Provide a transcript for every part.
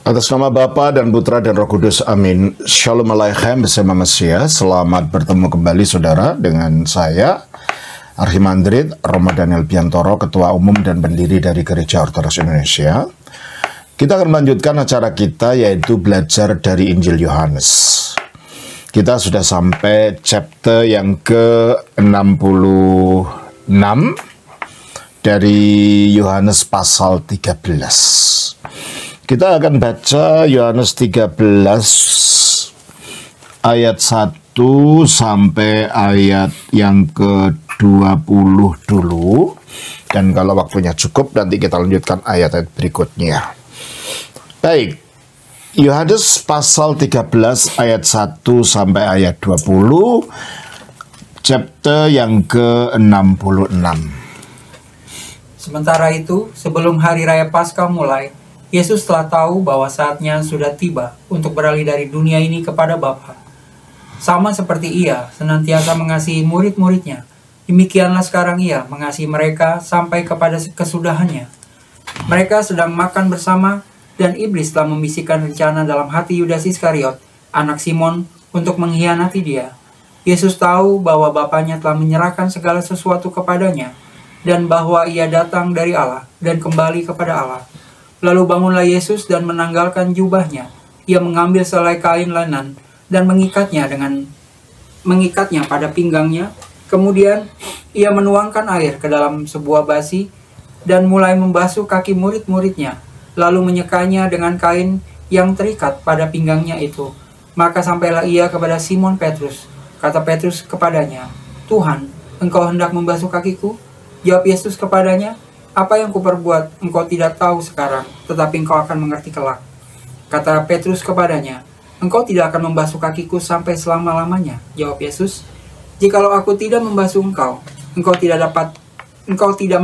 Atas nama Bapa dan Putra dan Roh Kudus, amin. Shalom Aleichem bersama Mesia. Selamat bertemu kembali saudara dengan saya, Arhimandrit Roma Daniel Piantoro, Ketua Umum dan Pendiri dari Gereja Ortodoks Indonesia. Kita akan melanjutkan acara kita, yaitu belajar dari Injil Yohanes. Kita sudah sampai chapter yang ke-66 dari Yohanes pasal 13. Kita akan baca Yohanes 13 ayat 1 sampai ayat yang ke-20 dulu. Dan kalau waktunya cukup, nanti kita lanjutkan ayat-ayat berikutnya. Baik, Yohanes pasal 13 ayat 1 sampai ayat 20, chapter yang ke-66. Sementara itu, sebelum hari raya Paskah mulai, Yesus telah tahu bahwa saatnya sudah tiba untuk beralih dari dunia ini kepada Bapa. Sama seperti Ia senantiasa mengasihi murid-muridnya, demikianlah sekarang Ia mengasihi mereka sampai kepada kesudahannya. Mereka sedang makan bersama, dan iblis telah membisikkan rencana dalam hati Yudas Iskariot, anak Simon, untuk mengkhianati Dia. Yesus tahu bahwa Bapanya telah menyerahkan segala sesuatu kepadanya, dan bahwa Ia datang dari Allah dan kembali kepada Allah. Lalu bangunlah Yesus dan menanggalkan jubahnya. Ia mengambil selai kain lenan dan mengikatnya pada pinggangnya. Kemudian ia menuangkan air ke dalam sebuah basi dan mulai membasuh kaki murid-muridnya, lalu menyekanya dengan kain yang terikat pada pinggangnya itu. Maka sampailah ia kepada Simon Petrus. Kata Petrus kepadanya, "Tuhan, engkau hendak membasuh kakiku?" Jawab Yesus kepadanya, "Apa yang kuperbuat engkau tidak tahu sekarang, tetapi engkau akan mengerti kelak." Kata Petrus kepadanya, "Engkau tidak akan membasuh kakiku sampai selama-lamanya." Jawab Yesus, "Jikalau aku tidak membasuh engkau, engkau tidak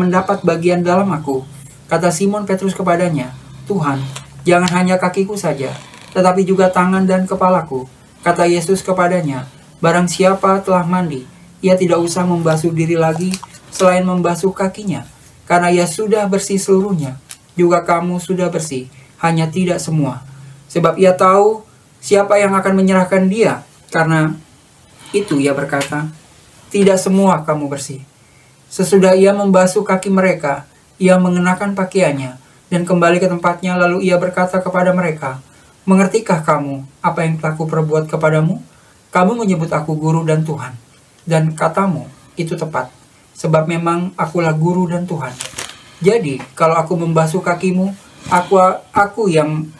mendapat bagian dalam aku." Kata Simon Petrus kepadanya, "Tuhan, jangan hanya kakiku saja, tetapi juga tangan dan kepalaku." Kata Yesus kepadanya, "Barang siapa telah mandi, ia tidak usah membasuh diri lagi selain membasuh kakinya, karena ia sudah bersih seluruhnya. Juga kamu sudah bersih, hanya tidak semua. Sebab ia tahu siapa yang akan menyerahkan dia. Karena itu ia berkata, tidak semua kamu bersih." Sesudah ia membasuh kaki mereka, ia mengenakan pakaiannya dan kembali ke tempatnya. Lalu ia berkata kepada mereka, "Mengertikah kamu apa yang telah kuperbuat kepadamu? Kamu menyebut aku guru dan Tuhan, dan katamu itu tepat. Sebab memang akulah guru dan Tuhan. Jadi, kalau aku membasuh kakimu, aku yang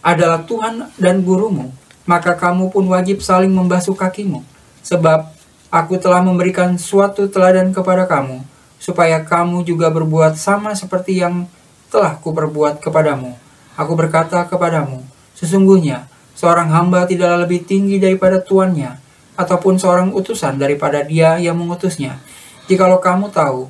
adalah Tuhan dan gurumu, maka kamu pun wajib saling membasuh kakimu. Sebab aku telah memberikan suatu teladan kepada kamu, supaya kamu juga berbuat sama seperti yang telah kuperbuat kepadamu. Aku berkata kepadamu, sesungguhnya seorang hamba tidaklah lebih tinggi daripada tuannya, ataupun seorang utusan daripada dia yang mengutusnya. Jikalau kamu tahu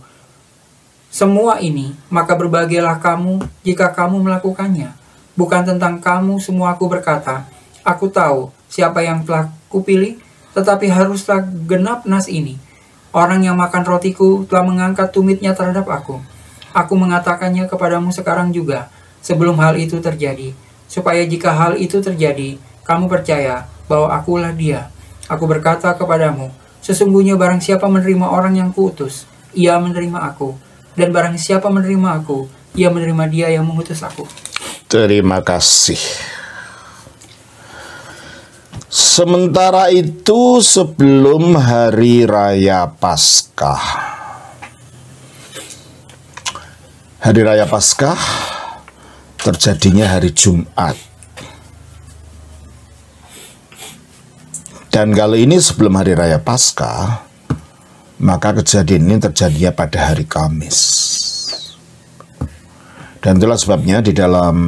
semua ini, maka berbahagialah kamu jika kamu melakukannya. Bukan tentang kamu semua aku berkata, aku tahu siapa yang telah kupilih, tetapi haruslah genap nas ini. Orang yang makan rotiku telah mengangkat tumitnya terhadap aku. Aku mengatakannya kepadamu sekarang juga, sebelum hal itu terjadi, supaya jika hal itu terjadi, kamu percaya bahwa akulah Dia. Aku berkata kepadamu, sesungguhnya barang siapa menerima orang yang kuutus, ia menerima aku. Dan barang siapa menerima aku, ia menerima Dia yang mengutus aku. Terima kasih. Sementara itu, sebelum hari raya Paskah. Hari raya Paskah terjadinya hari Jumat. Dan kali ini sebelum hari raya Paskah, maka kejadian ini terjadi pada hari Kamis. Dan itulah sebabnya di dalam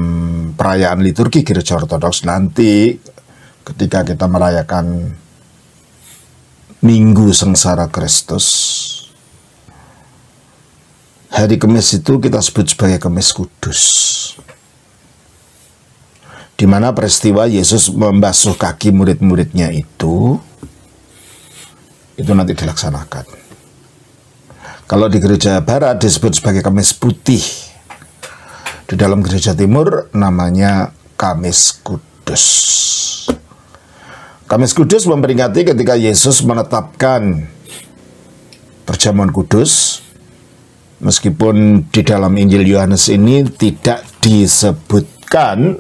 perayaan liturgi Gereja Ortodoks nanti, ketika kita merayakan Minggu Sengsara Kristus, hari Kamis itu kita sebut sebagai Kamis Kudus, di mana peristiwa Yesus membasuh kaki murid-muridnya itu nanti dilaksanakan. Kalau di gereja barat disebut sebagai Kamis Putih. Di dalam gereja timur namanya Kamis Kudus. Kamis Kudus memperingati ketika Yesus menetapkan perjamuan kudus. Meskipun di dalam Injil Yohanes ini tidak disebutkan,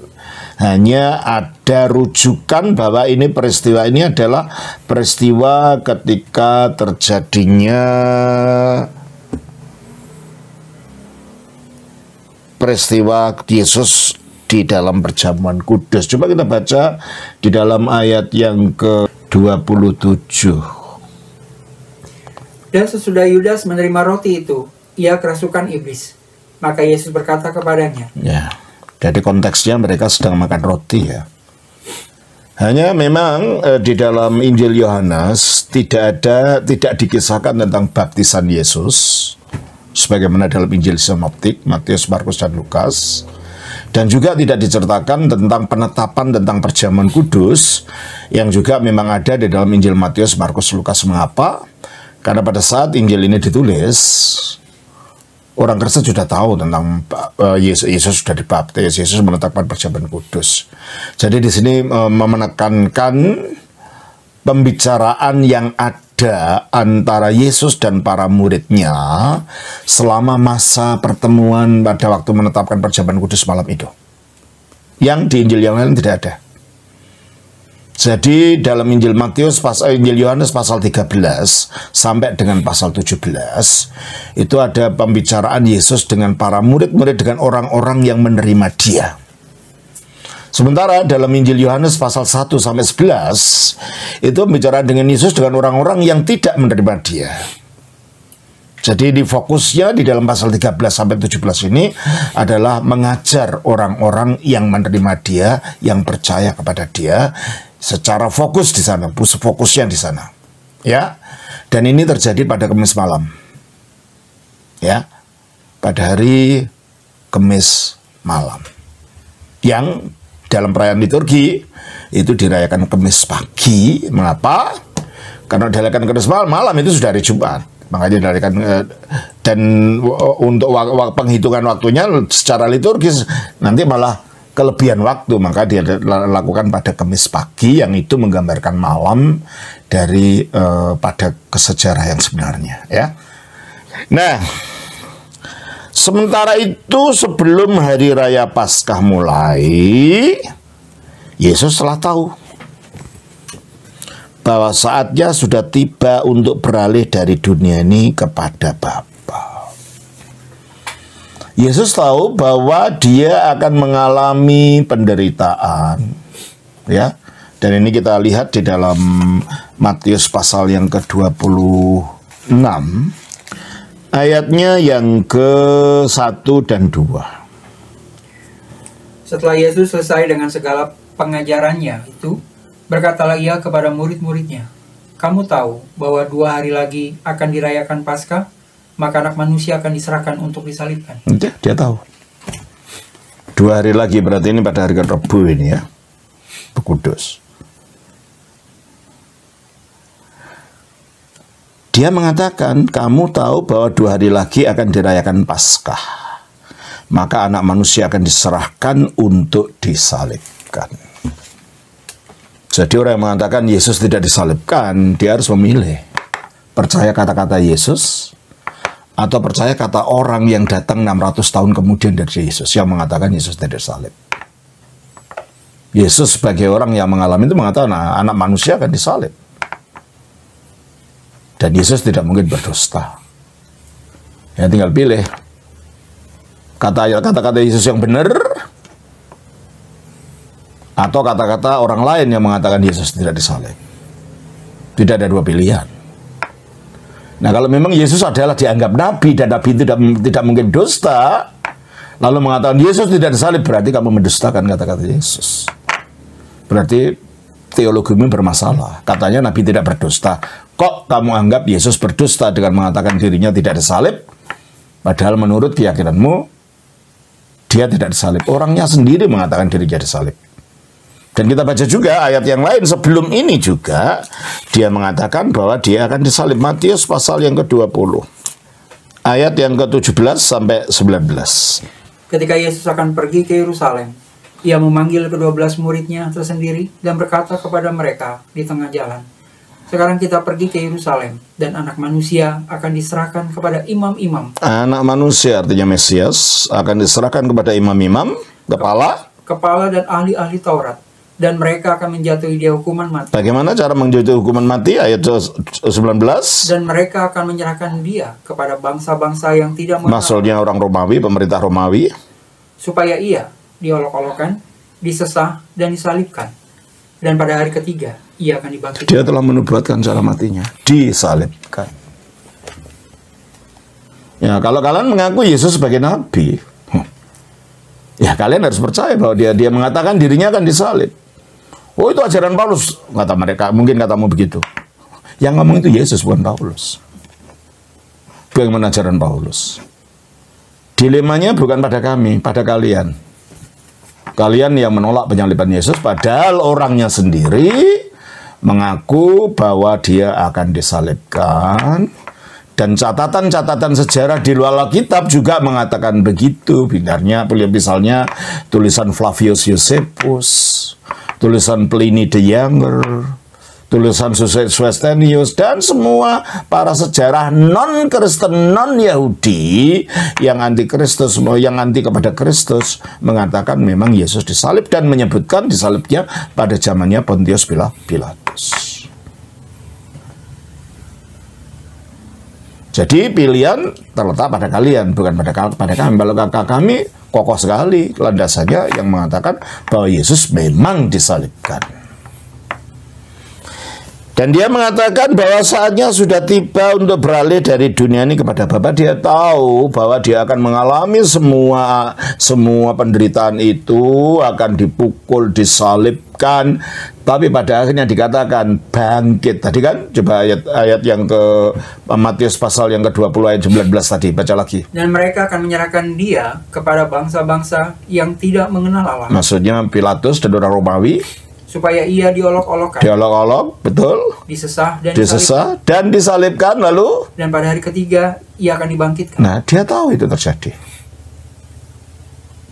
hanya ada rujukan bahwa ini peristiwa ini adalah peristiwa ketika terjadinya peristiwa Yesus di dalam perjamuan kudus. Coba kita baca di dalam ayat yang ke-27. Dan sesudah Yudas menerima roti itu, ia kerasukan iblis. Maka Yesus berkata kepadanya. Ya, jadi konteksnya mereka sedang makan roti ya. Hanya memang di dalam Injil Yohanes tidak dikisahkan tentang baptisan Yesus sebagaimana dalam Injil Sinoptik Matius, Markus, dan Lukas. Dan juga tidak diceritakan tentang penetapan tentang perjamuan kudus yang juga memang ada di dalam Injil Matius, Markus, Lukas. Mengapa? Karena pada saat Injil ini ditulis, orang Kristen sudah tahu tentang Yesus sudah dibaptis, Yesus menetapkan perjamuan kudus. Jadi di sini menekankan pembicaraan yang ada antara Yesus dan para muridnya selama masa pertemuan pada waktu menetapkan perjamuan kudus malam itu. Yang di Injil yang lain tidak ada. Jadi dalam Injil Yohanes pasal 13 sampai dengan pasal 17 itu ada pembicaraan Yesus dengan para murid-murid, dengan orang-orang yang menerima Dia. Sementara dalam Injil Yohanes pasal 1 sampai 11 itu bicara dengan Yesus dengan orang-orang yang tidak menerima Dia. Jadi di fokusnya di dalam pasal 13 sampai 17 ini adalah mengajar orang-orang yang menerima Dia, yang percaya kepada Dia secara fokus di sana, fokusnya di sana. Ya. Dan ini terjadi pada Kamis malam. Ya. Pada hari Kamis malam. Yang dalam perayaan liturgi itu dirayakan Kamis pagi. Mengapa? Karena dirayakan Kamis malam itu sudah hari Jumat. Makanya dirayakan dan untuk penghitungan waktunya secara liturgis nanti malah kelebihan waktu, maka dia lakukan pada Kamis pagi yang itu menggambarkan malam dari pada kesejarah yang sebenarnya, ya. Nah, sementara itu sebelum hari raya Paskah mulai, Yesus telah tahu bahwa saatnya sudah tiba untuk beralih dari dunia ini kepada Bapa. Yesus tahu bahwa Dia akan mengalami penderitaan, ya. Dan ini kita lihat di dalam Matius pasal yang ke-26 ayatnya yang ke-1 dan 2. Setelah Yesus selesai dengan segala pengajarannya itu, berkatalah Ia kepada murid-muridnya, "Kamu tahu bahwa 2 hari lagi akan dirayakan Paskah, maka Anak Manusia akan diserahkan untuk disalibkan." Dia tahu. 2 hari lagi berarti ini pada hari Rabu ini, ya, Kudus. Dia mengatakan, kamu tahu bahwa 2 hari lagi akan dirayakan Paskah, maka Anak Manusia akan diserahkan untuk disalibkan. Jadi orang yang mengatakan Yesus tidak disalibkan, dia harus memilih. Percaya kata-kata Yesus, atau percaya kata orang yang datang 600 tahun kemudian dari Yesus, yang mengatakan Yesus tidak disalib. Yesus sebagai orang yang mengalami itu mengatakan, Anak Manusia akan disalib. Dan Yesus tidak mungkin berdusta. Ya tinggal pilih. Kata-kata Yesus yang benar, atau kata-kata orang lain yang mengatakan Yesus tidak disalib. Tidak ada 2 pilihan. Nah, kalau memang Yesus adalah dianggap nabi dan nabi tidak mungkin dusta, lalu mengatakan Yesus tidak disalib, berarti kamu mendustakan kata-kata Yesus. Berarti teologimu bermasalah. Katanya nabi tidak berdusta. Kok kamu anggap Yesus berdusta dengan mengatakan dirinya tidak disalib? Padahal menurut keyakinanmu dia tidak disalib. Orangnya sendiri mengatakan dirinya disalib. Dan kita baca juga ayat yang lain sebelum ini juga dia mengatakan bahwa dia akan disalib. Matius pasal yang ke-20 ayat yang ke-17 sampai 19. Ketika Yesus akan pergi ke Yerusalem, Ia memanggil ke-12 muridnya tersendiri dan berkata kepada mereka di tengah jalan, "Sekarang kita pergi ke Yerusalem, dan anak manusia akan diserahkan kepada imam-imam." Anak manusia artinya Mesias akan diserahkan kepada imam-imam, kepala dan ahli-ahli Taurat, dan mereka akan menjatuhi dia hukuman mati. Bagaimana cara menjatuhi hukuman mati? Ayat 19. Dan mereka akan menyerahkan dia kepada bangsa-bangsa yang tidak mengenal, Maksudnya orang Romawi, pemerintah Romawi, supaya ia diolok-olokkan, disesah, dan disalibkan. Dan pada hari ketiga, ia akan dibangkitkan. Dia telah menubuatkan cara matinya, disalibkan. Ya, kalau kalian mengaku Yesus sebagai nabi, ya kalian harus percaya bahwa dia mengatakan dirinya akan disalib. Oh, itu ajaran Paulus, kata mereka. Mungkin katamu begitu. Yang ngomong itu Yesus, bukan Paulus. Bagaimana ajaran Paulus? Dilemanya bukan pada kami, pada kalian. Kalian yang menolak penyaliban Yesus, padahal orangnya sendiri mengaku bahwa dia akan disalibkan. Dan catatan-catatan sejarah di luar Alkitab juga mengatakan begitu. Misalnya tulisan Flavius Josephus, tulisan Pliny the Younger, tulisan Suetonius, dan semua para sejarah non-Kristen, non-Yahudi yang anti Kristus, yang anti kepada Kristus, mengatakan memang Yesus disalib dan menyebutkan disalibnya pada zamannya Pontius Pilatus. Jadi pilihan terletak pada kalian, bukan pada kami. Kalau kami kokoh sekali landasannya yang mengatakan bahwa Yesus memang disalibkan. Dan dia mengatakan bahwa saatnya sudah tiba untuk beralih dari dunia ini kepada Bapa. Dia tahu bahwa dia akan mengalami semua penderitaan itu, akan dipukul, disalibkan, tapi pada akhirnya dikatakan bangkit. Tadi kan, coba ayat yang ke Matius pasal yang ke-20 ayat 19 tadi, baca lagi. Dan mereka akan menyerahkan dia kepada bangsa-bangsa yang tidak mengenal Allah. Maksudnya Pilatus dan orang Romawi, supaya ia diolok-olokkan. Diolok-olok, betul. Disesah dan disalibkan, lalu. Dan pada hari ketiga ia akan dibangkitkan. Nah, dia tahu itu terjadi.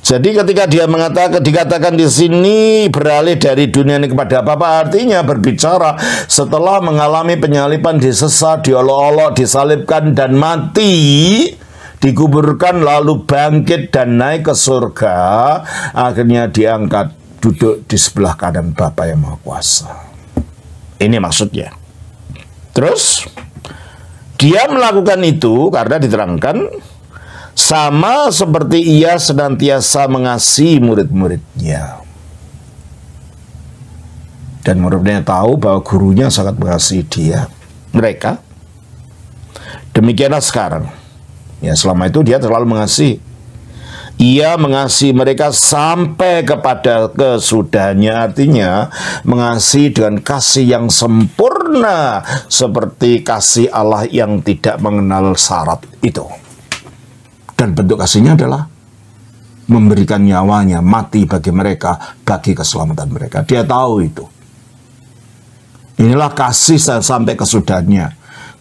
Jadi ketika dia dikatakan di sini beralih dari dunia ini kepada Bapa, artinya berbicara setelah mengalami penyaliban, disesat, diolok-olok, disalibkan dan mati, dikuburkan lalu bangkit dan naik ke surga, akhirnya diangkat duduk di sebelah kanan Bapa yang Maha Kuasa. Ini maksudnya. Terus dia melakukan itu karena diterangkan sama seperti ia senantiasa mengasihi murid-muridnya. Dan murid-muridnya tahu bahwa gurunya sangat mengasihi mereka. Demikianlah sekarang. Ya, selama itu dia terlalu mengasihi. Ia mengasihi mereka sampai kepada kesudahannya, artinya mengasihi dengan kasih yang sempurna seperti kasih Allah yang tidak mengenal syarat itu. Dan bentuk kasihnya adalah memberikan nyawanya, mati bagi mereka, bagi keselamatan mereka. Dia tahu itu. Inilah kasih sampai kesudahannya.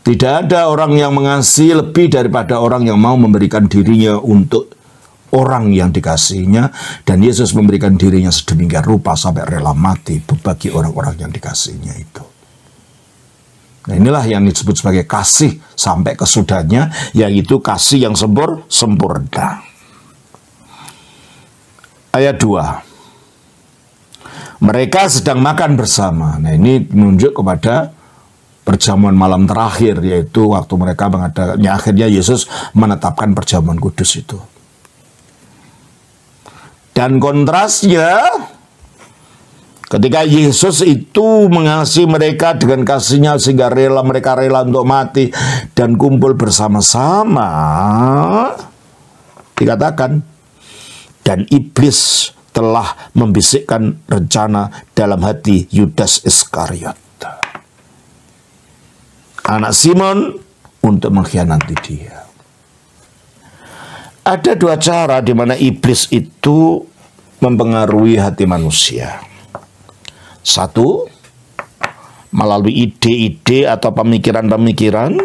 Tidak ada orang yang mengasihi lebih daripada orang yang mau memberikan dirinya untuk orang yang dikasihinya, dan Yesus memberikan dirinya sedemikian rupa sampai rela mati bagi orang-orang yang dikasihinya itu. Nah, inilah yang disebut sebagai kasih sampai kesudahannya, yaitu kasih yang sempurna. Ayat 2. Mereka sedang makan bersama. Nah, ini menunjuk kepada perjamuan malam terakhir, yaitu waktu mereka mengadakannya. Akhirnya Yesus menetapkan perjamuan kudus itu. Dan kontrasnya, ketika Yesus itu mengasihi mereka dengan kasihnya sehingga mereka rela untuk mati dan kumpul bersama-sama, dikatakan, dan iblis telah membisikkan rencana dalam hati Yudas Iskariot, anak Simon, untuk mengkhianati dia. Ada dua cara di mana iblis itu mempengaruhi hati manusia. Satu, melalui ide-ide atau pemikiran-pemikiran.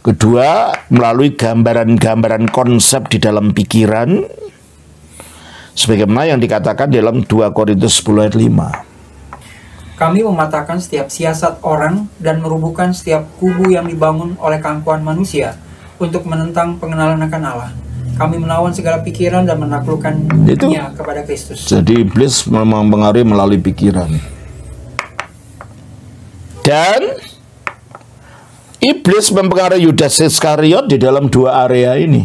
Kedua, melalui gambaran-gambaran konsep di dalam pikiran. Sebagaimana yang dikatakan dalam 2 Korintus 10 ayat 5. Kami mematahkan setiap siasat orang dan merubuhkan setiap kubu yang dibangun oleh keangkuhan manusia untuk menentang pengenalan akan Allah. Kami melawan segala pikiran dan menaklukkannya kepada Kristus. Jadi iblis mempengaruhi melalui pikiran. Dan iblis mempengaruhi Yudas Iskariot di dalam 2 area ini.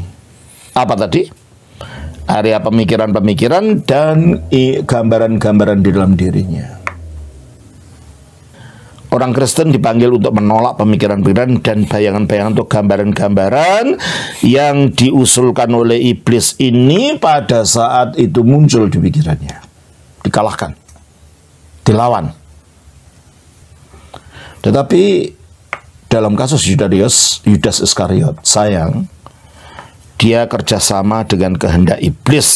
Apa tadi? Area pemikiran-pemikiran dan gambaran-gambaran di dalam dirinya. Orang Kristen dipanggil untuk menolak pemikiran-pemikiran dan bayangan-bayangan untuk gambaran-gambaran yang diusulkan oleh iblis ini pada saat itu muncul di pikirannya. Dikalahkan, dilawan. Tetapi dalam kasus Yudas Iskariot, sayang, dia kerjasama dengan kehendak iblis.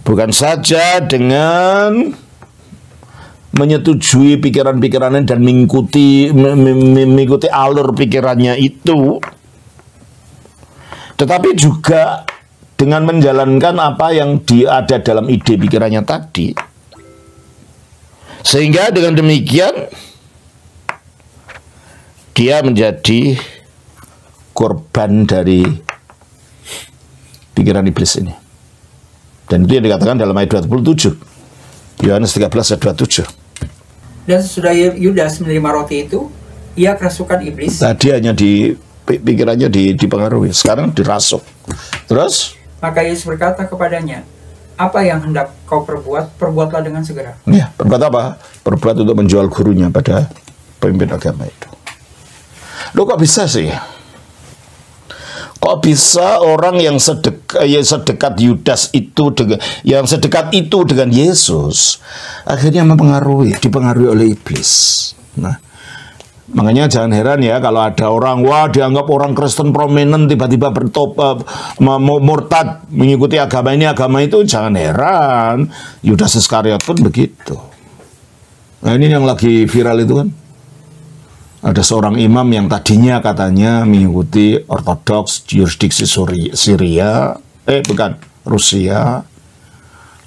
Bukan saja dengan menyetujui pikiran-pikirannya dan mengikuti alur pikirannya itu, tetapi juga dengan menjalankan apa yang ada dalam ide pikirannya tadi. Sehingga dengan demikian dia menjadi korban dari pikiran iblis ini. Dan itu yang dikatakan dalam ayat 27. Yohanes 13 ayat 27. Dan sesudah Yudas menerima roti itu, ia kerasukan iblis. Tadi hanya pikirannya dipengaruhi, sekarang dirasuk. Terus? Maka Yesus berkata kepadanya, apa yang hendak kau perbuat, perbuatlah dengan segera. Ya, perbuat apa? Perbuat untuk menjual gurunya pada pemimpin agama itu. Loh, kok bisa sih? Kok bisa orang yang sedekat Yudas itu yang sedekat itu dengan Yesus akhirnya dipengaruhi oleh iblis. Nah, makanya jangan heran ya kalau ada orang dianggap orang Kristen prominent tiba-tiba murtad mengikuti agama itu, jangan heran. Yudas Iskariot pun begitu. Nah, ini yang lagi viral itu kan. Ada seorang imam yang tadinya katanya mengikuti Ortodoks jurisdiksi Rusia,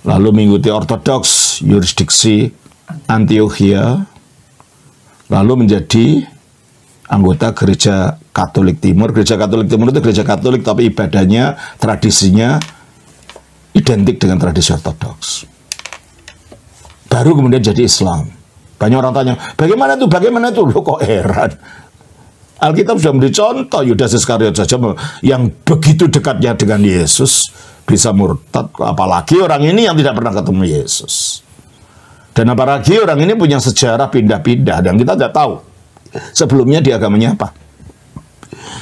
lalu mengikuti Ortodoks jurisdiksi Antiochia, lalu menjadi anggota Gereja Katolik Timur. Gereja Katolik Timur itu gereja Katolik tapi ibadahnya, tradisinya identik dengan tradisi Ortodoks. Baru kemudian jadi Islam. Banyak orang tanya, bagaimana itu? Loh, kok heran? Alkitab sudah memberi contoh, Yudas Iskariot saja yang begitu dekatnya dengan Yesus bisa murtad. Apalagi orang ini yang tidak pernah ketemu Yesus. Dan apalagi orang ini punya sejarah pindah-pindah dan kita tidak tahu sebelumnya di agamanya apa.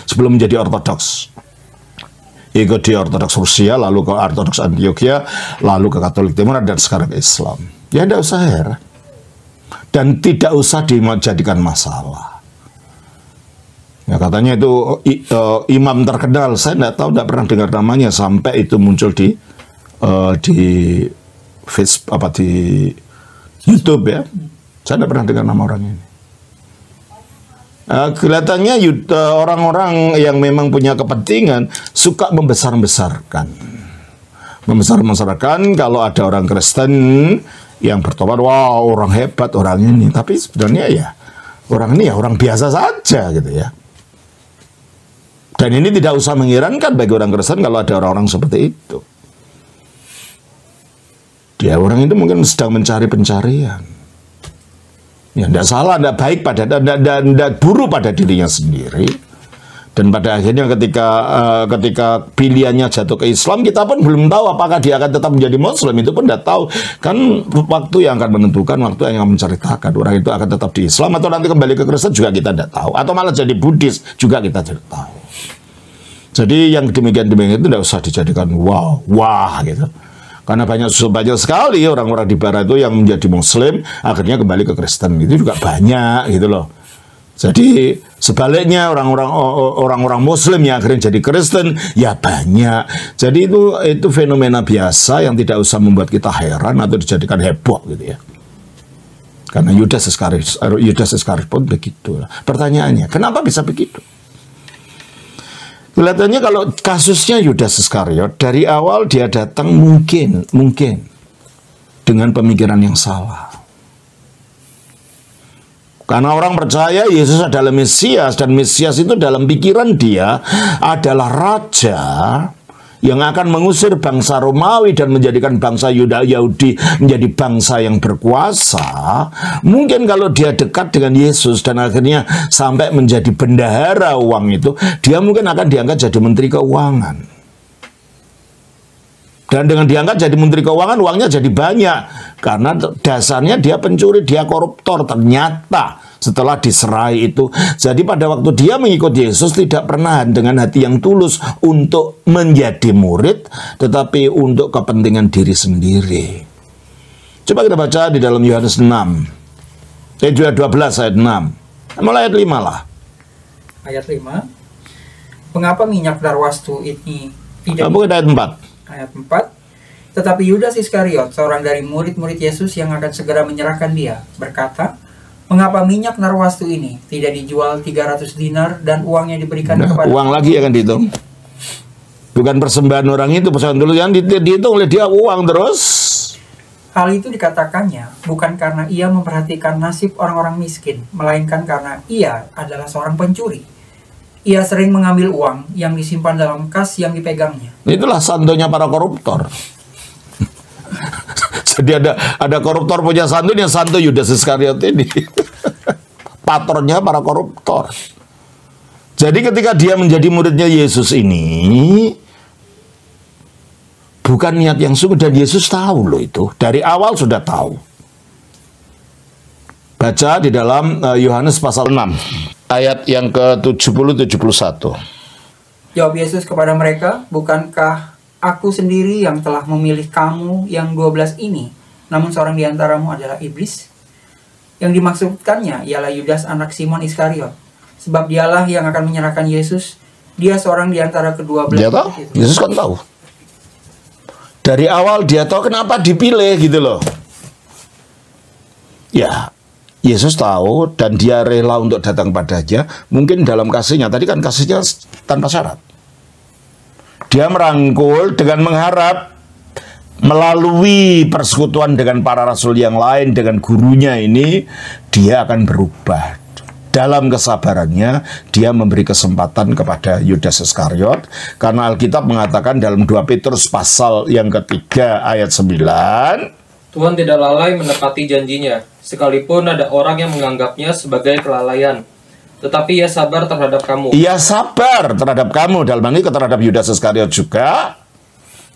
Sebelum menjadi Ortodoks. Ikut di Ortodoks Rusia, lalu ke Ortodoks Antiochia, lalu ke Katolik Timur, dan sekarang ke Islam. Ya tidak usah heran. Dan tidak usah dijadikan masalah. Ya katanya itu imam terkenal, saya tidak pernah dengar namanya sampai itu muncul di Facebook di YouTube ya. Saya tidak pernah dengar nama orang ini. Kelihatannya orang-orang yang memang punya kepentingan suka membesar-besarkan kalau ada orang Kristen yang bertobat, wah orang hebat orang ini, tapi sebenarnya ya orang ini ya orang biasa saja gitu ya. Dan ini tidak usah mengherankan bagi orang Kristen kalau ada orang-orang seperti itu. Dia orang itu mungkin sedang mencari pencarian. Ya tidak salah, tidak baik tidak buruk pada dirinya sendiri. Dan pada akhirnya ketika pilihannya jatuh ke Islam, kita pun belum tahu apakah dia akan tetap menjadi Muslim, itu pun tidak tahu. Kan waktu yang akan menentukan, waktu yang akan menceritakan orang itu akan tetap di Islam atau nanti kembali ke Kristen juga kita tidak tahu, atau malah jadi Buddhis juga kita tidak tahu. Jadi yang demikian-demikian itu tidak usah dijadikan wah gitu. Karena banyak sekali orang-orang di Barat itu yang menjadi Muslim akhirnya kembali ke Kristen, itu juga banyak gitu loh. Jadi sebaliknya orang-orang Muslim yang akhirnya jadi Kristen ya banyak. Jadi itu fenomena biasa yang tidak usah membuat kita heran atau dijadikan heboh gitu ya. Karena Yudas Iskariot pun begitu. Pertanyaannya, kenapa bisa begitu? Kelihatannya kalau kasusnya Yudas Iskariot, dari awal dia datang mungkin dengan pemikiran yang salah. Karena orang percaya Yesus adalah Mesias, dan Mesias itu dalam pikiran dia adalah raja yang akan mengusir bangsa Romawi dan menjadikan bangsa Yahudi menjadi bangsa yang berkuasa. Mungkin kalau dia dekat dengan Yesus dan akhirnya sampai menjadi bendahara uang itu, dia mungkin akan diangkat jadi menteri keuangan. Dan dengan diangkat jadi menteri keuangan, uangnya jadi banyak. Karena dasarnya dia pencuri, dia koruptor. Ternyata setelah diserai itu. Jadi pada waktu dia mengikut Yesus tidak pernah dengan hati yang tulus untuk menjadi murid, tetapi untuk kepentingan diri sendiri. Coba kita baca di dalam Yohanes 6. 12 ayat 6. Mulai ayat 5 lah. Ayat 5. Mengapa minyak darwastu ini tidak... Mungkin ayat 4. Ayat 4. Tetapi Yudas Iskariot, seorang dari murid-murid Yesus yang akan segera menyerahkan dia, berkata, mengapa minyak narwastu ini tidak dijual 300 dinar dan uangnya diberikan kepada... Uang lagi akan dihitung. Bukan persembahan orang itu, persembahan dulu yang dihitung oleh dia uang terus. Hal itu dikatakannya bukan karena ia memperhatikan nasib orang-orang miskin, melainkan karena ia adalah seorang pencuri. Ia sering mengambil uang yang disimpan dalam kas yang dipegangnya. Itulah santunya para koruptor. Jadi ada koruptor punya santun, yang santu Yudas Iskariot ini. Patronnya para koruptor. Jadi ketika dia menjadi muridnya Yesus ini, bukan niat yang sungguh, dan Yesus tahu loh itu. Dari awal sudah tahu. Baca di dalam Yohanes pasal 6. Ayat yang ke-70-71. Jawab Yesus kepada mereka, bukankah aku sendiri yang telah memilih kamu yang 12 ini, namun seorang di antaramu adalah iblis? Yang dimaksudkannya ialah Yudas anak Simon Iskariot, sebab dialah yang akan menyerahkan Yesus. Dia seorang di antara kedua belas. Dia tahu, Yesus kan tahu. Dari awal dia tahu kenapa dipilih gitu loh. Ya, Yesus tahu dan dia rela untuk datang padanya. Mungkin dalam kasihnya, tadi kan kasihnya tanpa syarat. Dia merangkul dengan mengharap melalui persekutuan dengan para rasul yang lain, dengan gurunya ini, dia akan berubah. Dalam kesabarannya, dia memberi kesempatan kepada Yudas Iskariot. Karena Alkitab mengatakan dalam 2 Petrus pasal yang ketiga ayat 9, Tuhan tidak lalai menepati janjinya, sekalipun ada orang yang menganggapnya sebagai kelalaian. Tetapi ia sabar terhadap kamu. Ia sabar terhadap kamu, dalam hal ini terhadap Yudas Iskariot juga.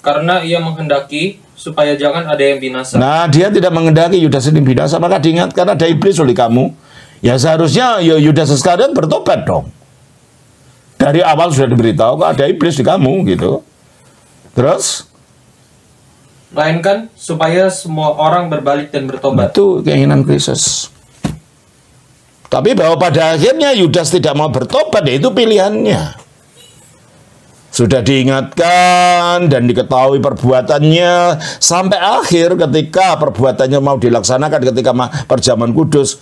Karena ia menghendaki supaya jangan ada yang binasa. Nah, dia tidak menghendaki Yudas ini binasa, maka diingatkan ada iblis oleh kamu. Ya seharusnya Yudas Iskariot bertobat dong. Dari awal sudah diberitahu kok ada iblis di kamu gitu. Terus? Melainkan supaya semua orang berbalik dan bertobat. Itu keinginan Kristus. Tapi bahwa pada akhirnya Yudas tidak mau bertobat, ya itu pilihannya. Sudah diingatkan dan diketahui perbuatannya sampai akhir ketika perbuatannya mau dilaksanakan ketika perjamuan kudus.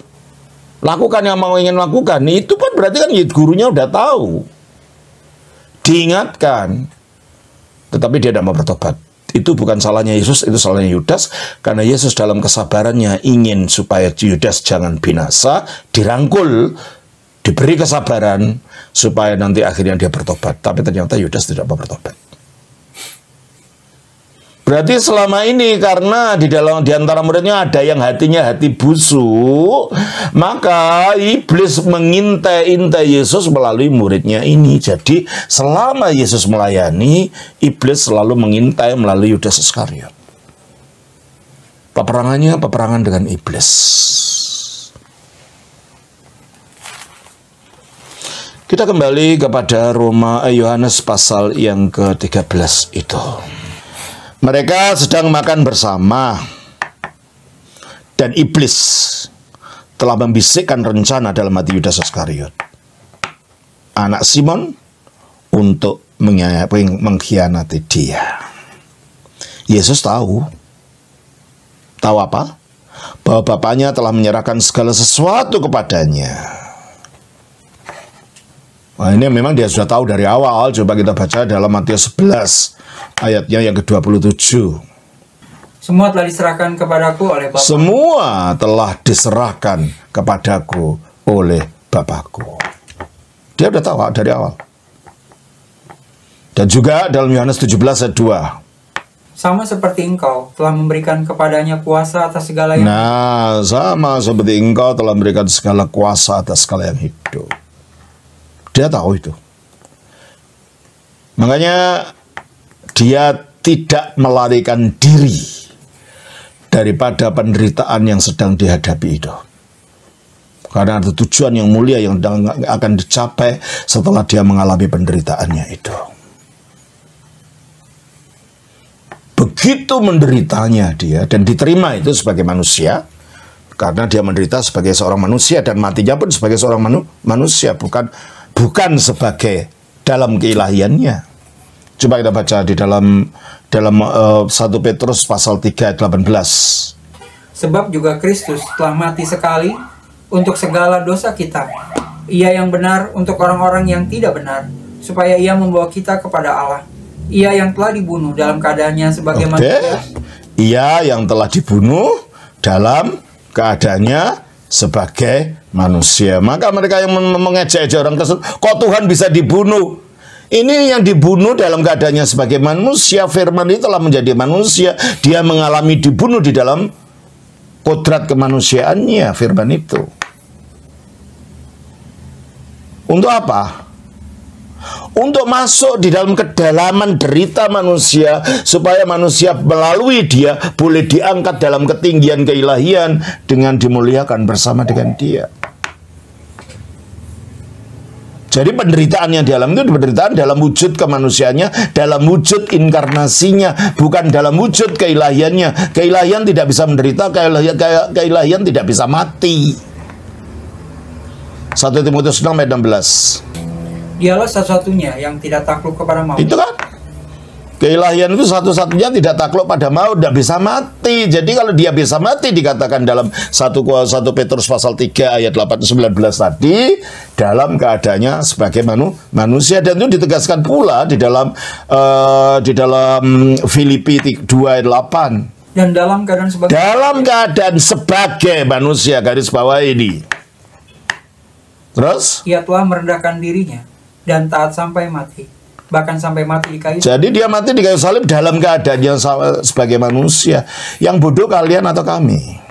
Lakukan yang mau ingin lakukan. Itu pun berarti kan gurunya udah tahu. Diingatkan. Tetapi dia tidak mau bertobat. Itu bukan salahnya Yesus, itu salahnya Yudas. Karena Yesus dalam kesabarannya ingin supaya Yudas jangan binasa, dirangkul, diberi kesabaran, supaya nanti akhirnya dia bertobat. Tapi ternyata Yudas tidak mau bertobat. Berarti selama ini karena di antara muridnya ada yang hatinya hati busuk, maka iblis mengintai-intai Yesus melalui muridnya ini. Jadi selama Yesus melayani, iblis selalu mengintai melalui Yudas Iskariot. Peperangannya peperangan dengan iblis. Kita kembali kepada Yohanes pasal yang ke-13 itu. Mereka sedang makan bersama dan iblis telah membisikkan rencana dalam hati Yudas Iskariot, anak Simon, untuk mengkhianati dia. Yesus tahu apa? Bahwa Bapaknya telah menyerahkan segala sesuatu kepadanya. Nah, ini memang dia sudah tahu dari awal. Coba kita baca dalam Matius 11 ayatnya yang ke-27. Semua telah diserahkan kepadaku oleh Bapa. Semua telah diserahkan kepadaku oleh Bapakku. Dia sudah tahu dari awal. Dan juga dalam Yohanes 17 ayat 2. Sama seperti engkau telah memberikan kepadanya kuasa atas segala yang Nah, sama seperti engkau telah memberikan segala kuasa atas segala yang hidup. Dia tahu itu. Makanya dia tidak melarikan diri daripada penderitaan yang sedang dihadapi itu. Karena ada tujuan yang mulia yang akan dicapai setelah dia mengalami penderitaannya itu. Begitu menderitanya dia dan diterima itu sebagai manusia, karena dia menderita sebagai seorang manusia dan matinya pun sebagai seorang manusia, bukan sebagai dalam keilahiannya. Coba kita baca di dalam 1 Petrus pasal 3 ayat 18. Sebab juga Kristus telah mati sekali untuk segala dosa kita. Ia yang benar untuk orang-orang yang tidak benar, supaya ia membawa kita kepada Allah. Ia yang telah dibunuh dalam keadaannya sebagai manusia. Ia yang telah dibunuh dalam keadaannya sebagai manusia. Maka mereka yang mengejek-ejek orang tersebut, kok Tuhan bisa dibunuh? Ini yang dibunuh dalam keadaannya sebagai manusia. Firman itu telah menjadi manusia. Dia mengalami dibunuh di dalam kodrat kemanusiaannya. Firman itu. Untuk apa? Untuk masuk di dalam kedalaman derita manusia, supaya manusia melalui dia boleh diangkat dalam ketinggian keilahian dengan dimuliakan bersama dengan dia. Jadi penderitaan yang dialami itu penderitaan dalam wujud kemanusiaannya, dalam wujud inkarnasinya, bukan dalam wujud keilahiannya. Keilahian tidak bisa menderita, keilahian tidak bisa mati. 1 Timotius 6 ayat 16. Dialah satu-satunya yang tidak takluk kepada maut. Itu kan? Keilahian itu satu-satunya tidak takluk pada maut, tidak bisa mati. Jadi kalau dia bisa mati, dikatakan dalam 1 Petrus pasal 3 ayat 8-19 tadi, dalam keadaannya sebagai manusia. Dan itu ditegaskan pula di dalam Filipi 2 ayat 8. Dan dalam keadaan sebagai manusia, garis bawah ini. Terus? Ia telah merendahkan dirinya dan taat sampai mati. Bahkan sampai mati di kayu. Jadi dia mati di kayu salib dalam keadaan yang sebagai manusia. Yang bodoh kalian atau kami?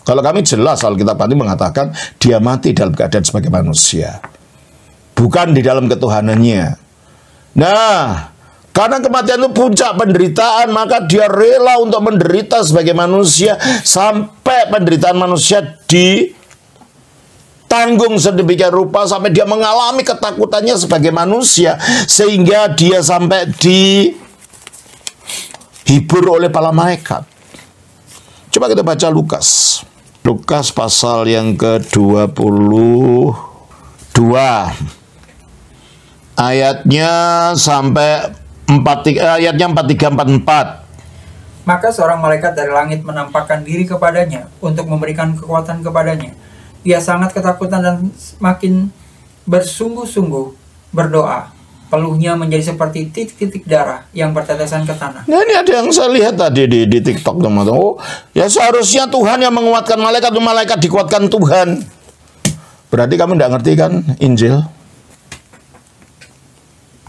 Kalau kami jelas Alkitab tadi mengatakan dia mati dalam keadaan sebagai manusia, bukan di dalam ketuhanannya. Nah, karena kematian itu puncak penderitaan, maka dia rela untuk menderita sebagai manusia sampai penderitaan manusia tanggung sedemikian rupa sampai dia mengalami ketakutannya sebagai manusia, sehingga dia sampai dihibur oleh para malaikat. Coba kita baca Lukas pasal yang ke-22 ayatnya sampai 43-44. Maka seorang malaikat dari langit menampakkan diri kepadanya untuk memberikan kekuatan kepadanya. Ia sangat ketakutan dan semakin bersungguh-sungguh berdoa. Peluhnya menjadi seperti titik-titik darah yang bertetesan ke tanah. Nah, ini ada yang saya lihat tadi di TikTok, teman-teman. Oh, ya seharusnya Tuhan yang menguatkan malaikat, malaikat dikuatkan Tuhan. Berarti kamu tidak ngerti kan Injil?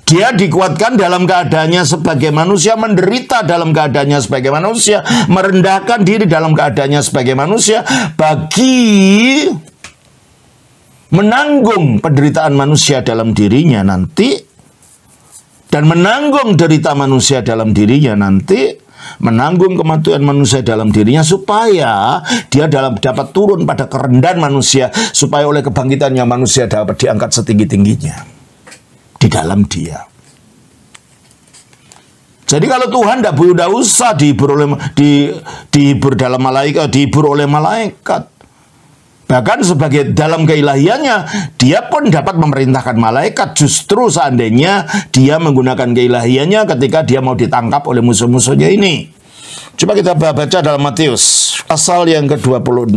Dia dikuatkan dalam keadaannya sebagai manusia, menderita dalam keadaannya sebagai manusia, merendahkan diri dalam keadaannya sebagai manusia, bagi menanggung penderitaan manusia dalam dirinya nanti, dan menanggung derita manusia dalam dirinya nanti, menanggung kematian manusia dalam dirinya, supaya dia dapat turun pada kerendahan manusia, supaya oleh kebangkitannya manusia dapat diangkat setinggi-tingginya di dalam dia. Jadi kalau Tuhan tidak usah dihibur dalam malaikat, dihibur oleh malaikat. Bahkan sebagai dalam keilahiannya, dia pun dapat memerintahkan malaikat. Justru seandainya dia menggunakan keilahiannya ketika dia mau ditangkap oleh musuh-musuhnya ini. Coba kita baca dalam Matius pasal yang ke-26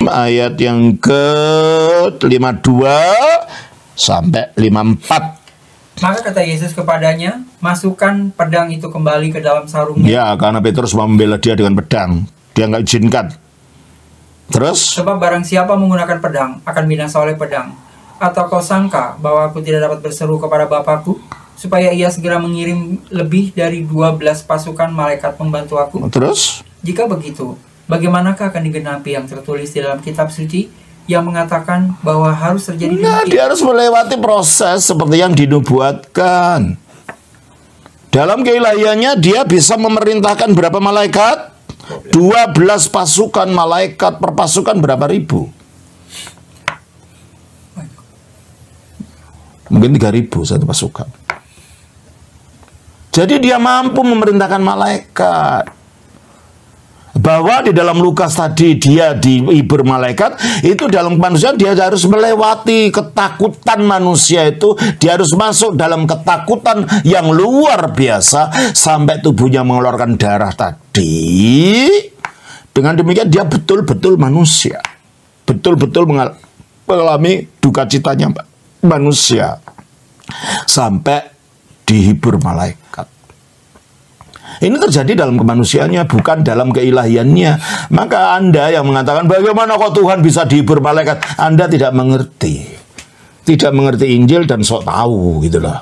ayat yang ke-52 sampai 54. Maka kata Yesus kepadanya, masukkan pedang itu kembali ke dalam sarungnya. Ya, karena Petrus mau membela dia dengan pedang. Dia nggak izinkan. Terus? Sebab barang siapa menggunakan pedang, akan binasa oleh pedang. Atau kau sangka bahwa aku tidak dapat berseru kepada Bapakku, supaya ia segera mengirim lebih dari 12 pasukan malaikat pembantu aku? Terus? Jika begitu, bagaimanakah akan digenapi yang tertulis di dalam kitab suci yang mengatakan bahwa harus terjadi Nah, dia harus melewati proses seperti yang dinubuatkan. Dalam keilahiannya dia bisa memerintahkan berapa malaikat? 12 pasukan malaikat, per pasukan berapa ribu? Mungkin 3.000 satu pasukan. Jadi dia mampu memerintahkan malaikat. Bahwa di dalam Lukas tadi dia dihibur malaikat, itu dalam kemanusiaan dia harus melewati ketakutan manusia itu, dia harus masuk dalam ketakutan yang luar biasa sampai tubuhnya mengeluarkan darah tadi. Dengan demikian dia betul-betul manusia, betul-betul mengalami duka citanya manusia sampai dihibur malaikat. Ini terjadi dalam kemanusiaannya, bukan dalam keilahiannya. Maka Anda yang mengatakan, bagaimana kok Tuhan bisa dihibur malaikat? Anda tidak mengerti. Tidak mengerti Injil dan sok tahu, gitu loh.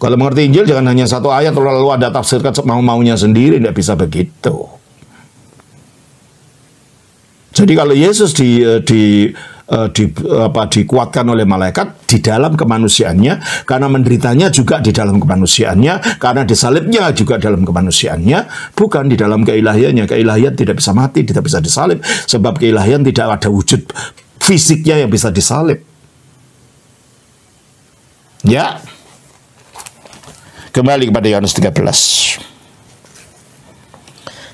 Kalau mengerti Injil, jangan hanya satu ayat, lalu Anda tafsirkan mau-maunya sendiri. Tidak bisa begitu. Jadi kalau Yesus dikuatkan oleh malaikat di dalam kemanusiaannya, karena menderitanya juga di dalam kemanusiaannya, karena disalibnya juga dalam kemanusiaannya, bukan di dalam keilahiannya. Keilahian tidak bisa mati, tidak bisa disalib, sebab keilahian tidak ada wujud fisiknya yang bisa disalib. Ya, kembali kepada Yohanes 13.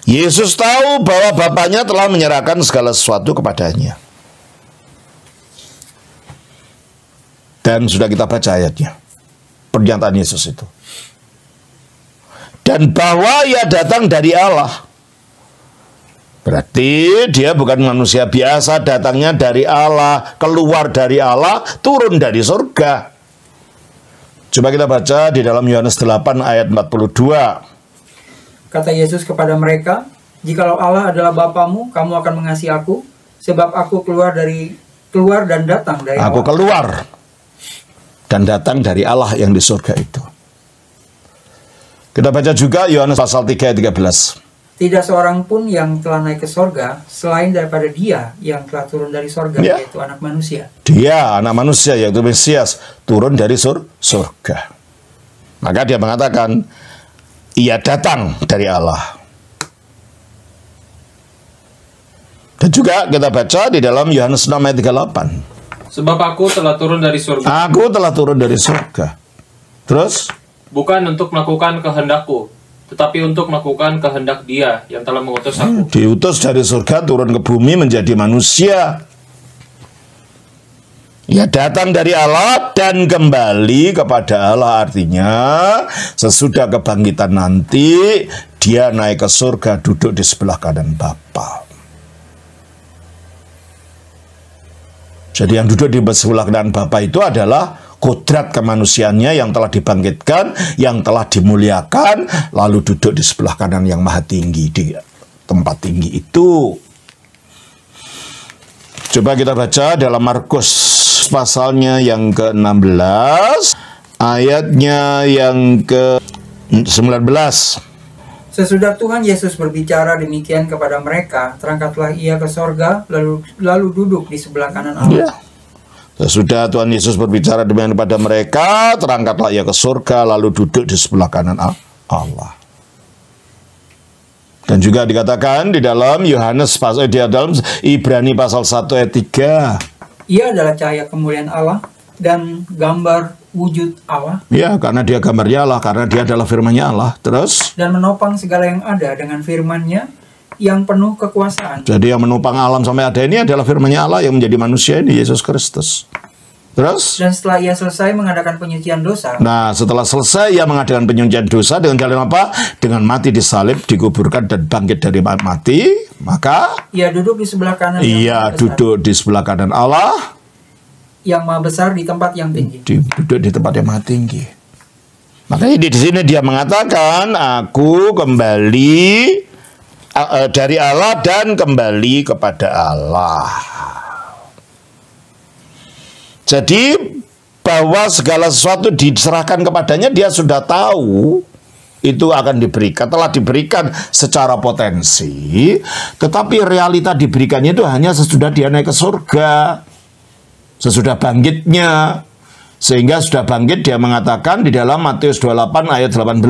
Yesus tahu bahwa Bapaknya telah menyerahkan segala sesuatu kepadanya. Dan sudah kita baca ayatnya, pernyataan Yesus itu. Dan bahwa ia datang dari Allah. Berarti dia bukan manusia biasa, datangnya dari Allah, keluar dari Allah, turun dari surga. Coba kita baca di dalam Yohanes 8 ayat 42. Kata Yesus kepada mereka, jikalau Allah adalah Bapamu, kamu akan mengasihi aku, sebab aku keluar dan datang dari Allah. Aku keluar dan datang dari Allah yang di surga itu. Kita baca juga Yohanes pasal 3 ayat 13. Tidak seorang pun yang telah naik ke sorga selain daripada Dia yang telah turun dari sorga, Ya. yaitu Anak Manusia. Dia, anak manusia, yaitu Mesias, turun dari surga. Maka dia mengatakan, ia datang dari Allah. Dan juga kita baca di dalam Yohanes 6 ayat 38. Sebab aku telah turun dari surga. Aku telah turun dari surga. Terus? Bukan untuk melakukan kehendakku, tetapi untuk melakukan kehendak Dia yang telah mengutus aku. Diutus dari surga turun ke bumi menjadi manusia. Ia datang dari Allah dan kembali kepada Allah. Artinya sesudah kebangkitan nanti dia naik ke surga, duduk di sebelah kanan Bapa. Jadi yang duduk di sebelah kanan Bapa itu adalah kodrat kemanusiaannya yang telah dibangkitkan, yang telah dimuliakan, lalu duduk di sebelah kanan yang maha tinggi, di tempat tinggi itu. Coba kita baca dalam Markus pasalnya yang ke-16, ayatnya yang ke-19. Sesudah Tuhan Yesus berbicara demikian kepada mereka, terangkatlah ia ke sorga, lalu duduk di sebelah kanan Allah. Ya. Sesudah Tuhan Yesus berbicara demikian kepada mereka, terangkatlah ia ke surga, lalu duduk di sebelah kanan Allah. Dan juga dikatakan di dalam Ibrani pasal 1 ayat 3. Ia adalah cahaya kemuliaan Allah dan gambar wujud Allah. Ya, karena dia gambarnya Allah, karena dia adalah firman-Nya Allah. Terus? Dan menopang segala yang ada dengan firman-Nya yang penuh kekuasaan. Jadi yang menopang alam sampai ada ini adalah firman-Nya Allah yang menjadi manusia ini, Yesus Kristus. Terus? Dan setelah ia selesai mengadakan penyucian dosa. Nah, setelah selesai ia mengadakan penyucian dosa dengan jalan apa? Dengan mati disalib, dikuburkan dan bangkit dari mati. Maka ia duduk di sebelah kanan. ia duduk di sebelah kanan Allah. yang maha besar di tempat yang tinggi. Duduk di tempat yang maha tinggi. Makanya di sini dia mengatakan, aku kembali dari Allah dan kembali kepada Allah. Jadi bahwa segala sesuatu diserahkan kepadanya, dia sudah tahu itu akan diberikan, telah diberikan secara potensi, tetapi realita diberikannya itu hanya sesudah dia naik ke surga, sesudah bangkitnya. Sehingga sudah bangkit dia mengatakan di dalam Matius 28 ayat 18.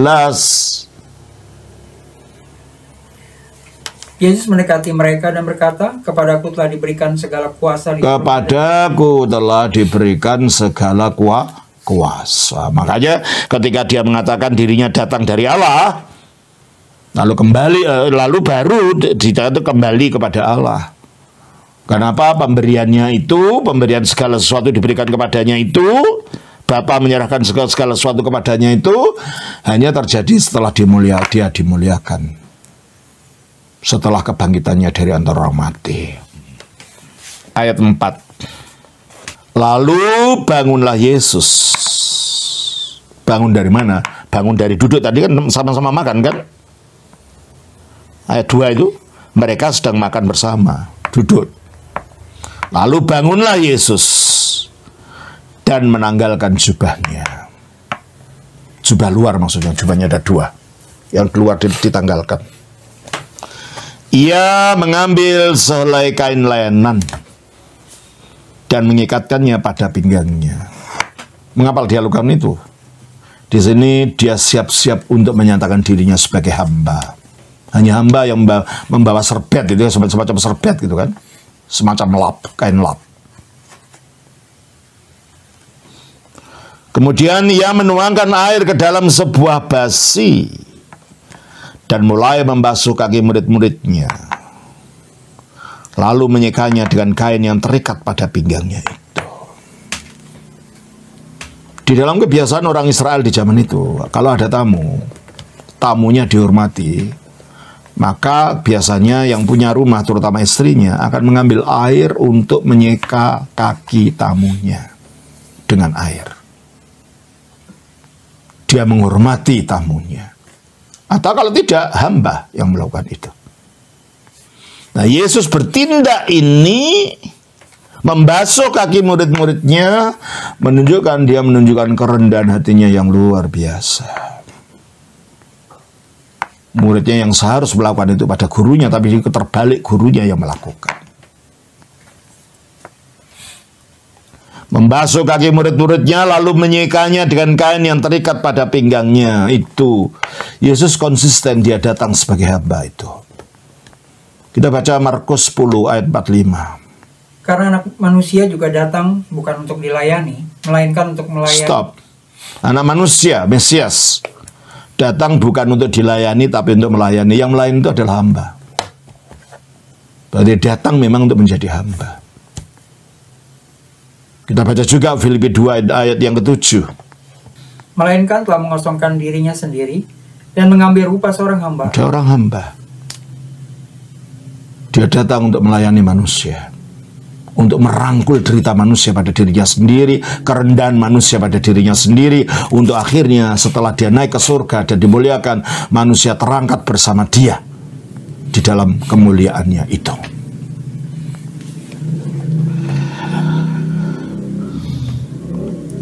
Yesus mendekati mereka dan berkata, kepadaku telah diberikan segala kuasa di Kepadaku telah diberikan segala kuasa. Makanya ketika dia mengatakan dirinya datang dari Allah, lalu baru dia kembali kepada Allah. Kenapa? Pemberiannya itu, pemberian segala sesuatu diberikan kepadanya itu, Bapa menyerahkan segala sesuatu kepadanya itu hanya terjadi setelah dia dimuliakan. Setelah kebangkitannya dari antara orang mati. Ayat 4. Lalu bangunlah Yesus. Bangun dari mana? Bangun dari duduk tadi kan sama-sama makan kan? Ayat 2 itu mereka sedang makan bersama, duduk. Lalu bangunlah Yesus dan menanggalkan jubahnya. Jubah luar maksudnya, jubahnya ada 2. Yang keluar ditanggalkan. Ia mengambil sehelai kain lenan dan mengikatkannya pada pinggangnya. Mengapa dia lakukan itu? Di sini dia siap-siap untuk menyatakan dirinya sebagai hamba. Hanya hamba yang membawa serbet, itu semacam serbet gitu kan, semacam lap, kain lap. Kemudian ia menuangkan air ke dalam sebuah basi dan mulai membasuh kaki murid-muridnya. Lalu menyekanya dengan kain yang terikat pada pinggangnya itu. Di dalam kebiasaan orang Israel di zaman itu, kalau ada tamunya dihormati, maka biasanya yang punya rumah, terutama istrinya, akan mengambil air untuk menyeka kaki tamunya dengan air. Dia menghormati tamunya. Atau kalau tidak, hamba yang melakukan itu. Nah, Yesus bertindak ini, membasuh kaki murid-muridnya, dia menunjukkan kerendahan hatinya yang luar biasa. Muridnya yang seharus melakukan itu pada gurunya, tapi terbalik gurunya yang melakukan. Membasuh kaki murid-muridnya lalu menyekanya dengan kain yang terikat pada pinggangnya. Itu Yesus konsisten, dia datang sebagai hamba itu. Kita baca Markus 10 ayat 45. Karena anak manusia juga datang bukan untuk dilayani, melainkan untuk melayani. Stop. Anak manusia, Mesias, datang bukan untuk dilayani tapi untuk melayani. Yang melayani itu adalah hamba. Berarti datang memang untuk menjadi hamba. Kita baca juga Filipi 2 ayat yang ke-7. Melainkan telah mengosongkan dirinya sendiri dan mengambil rupa seorang hamba. Ada orang hamba. Dia datang untuk melayani manusia. Untuk merangkul derita manusia pada dirinya sendiri, kerendahan manusia pada dirinya sendiri, untuk akhirnya setelah dia naik ke surga dan dimuliakan, manusia terangkat bersama dia di dalam kemuliaannya itu.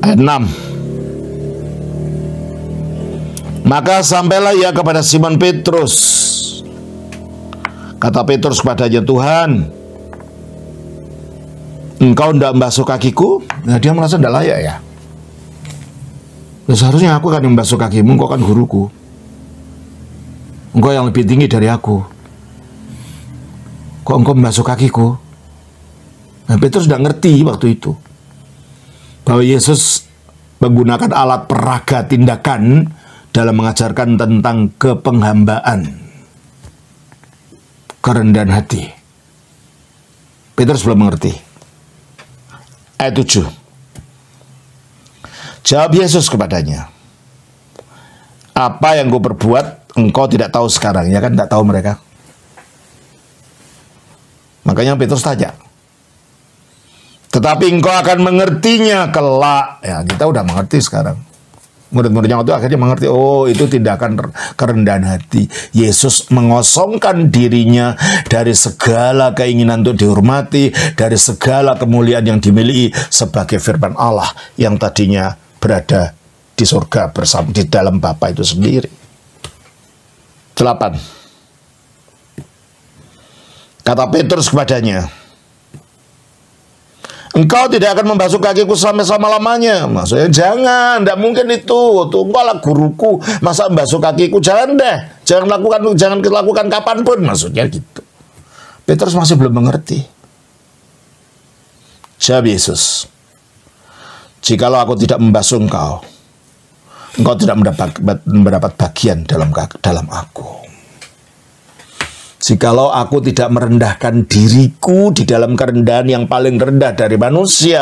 Ayat 6. Maka sampailah ia kepada Simon Petrus. Kata Petrus kepadanya, Tuhan, engkau tidak membasuh kakiku? Nah, dia merasa tidak layak ya. Seharusnya aku akan membasuh kakimu, engkau kan guruku. Engkau yang lebih tinggi dari aku. Kok engkau membasuh kakiku? Nah, Petrus tidak ngerti waktu itu bahwa Yesus menggunakan alat peraga tindakan dalam mengajarkan tentang kepenghambaan, kerendahan hati. Petrus belum mengerti. Ayat 7. Jawab Yesus kepadanya, apa yang kau perbuat engkau tidak tahu sekarang. Ya kan, tidak tahu mereka. Makanya Petrus tanya, Tetapi engkau akan mengertinya kelak. Ya, kita udah mengerti sekarang. Murid-muridnya itu akhirnya mengerti, oh itu tindakan kerendahan hati. Yesus mengosongkan dirinya dari segala keinginan untuk dihormati, dari segala kemuliaan yang dimiliki sebagai firman Allah yang tadinya berada di surga bersama di dalam Bapa itu sendiri. 8. Kata Petrus kepadanya, engkau tidak akan membasuh kakiku sampai selama-lamanya. Maksudnya jangan, tidak mungkin itu. Tuh, engkau lah guruku, masa membasuh kakiku? Jangan deh, jangan lakukan kapanpun. Maksudnya gitu. Petrus masih belum mengerti. Jawab Yesus, jikalau aku tidak membasuh engkau, engkau tidak mendapat bagian dalam aku. Jikalau aku tidak merendahkan diriku di dalam kerendahan yang paling rendah dari manusia,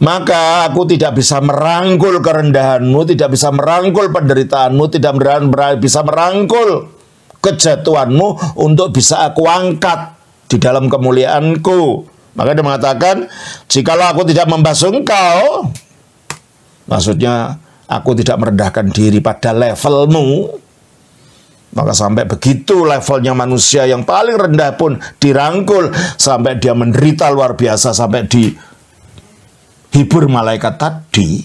maka aku tidak bisa merangkul kerendahanmu, tidak bisa merangkul penderitaanmu, tidak bisa merangkul kejatuhanmu untuk bisa aku angkat di dalam kemuliaanku. Maka dia mengatakan, jikalau aku tidak membasuh engkau, maksudnya aku tidak merendahkan diri pada levelmu, maka sampai begitu levelnya manusia yang paling rendah pun dirangkul, sampai dia menderita luar biasa, sampai dihibur malaikat tadi.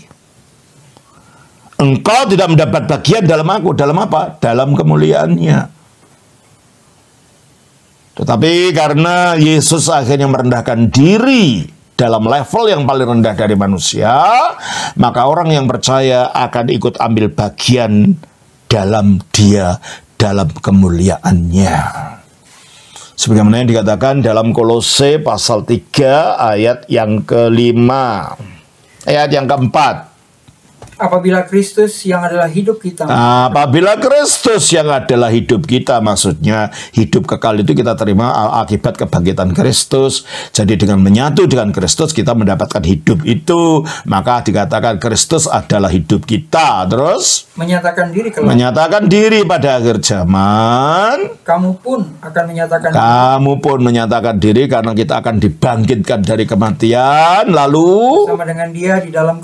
Engkau tidak mendapat bagian dalam aku. Dalam apa? Dalam kemuliaannya. Tetapi karena Yesus akhirnya merendahkan diri dalam level yang paling rendah dari manusia, maka orang yang percaya akan ikut ambil bagian dalam dia, dalam kemuliaannya. Sebagaimana yang dikatakan dalam Kolose pasal 3 ayat yang ke-5. Ayat yang ke-4. Apabila Kristus yang adalah hidup kita. Apabila Kristus yang adalah hidup kita, maksudnya hidup kekal itu kita terima akibat kebangkitan Kristus. Jadi dengan menyatu dengan Kristus kita mendapatkan hidup itu. Maka dikatakan Kristus adalah hidup kita. Terus menyatakan diri kelak. Menyatakan diri pada akhir zaman. Kamu pun akan menyatakan diri karena kita akan dibangkitkan dari kematian, lalu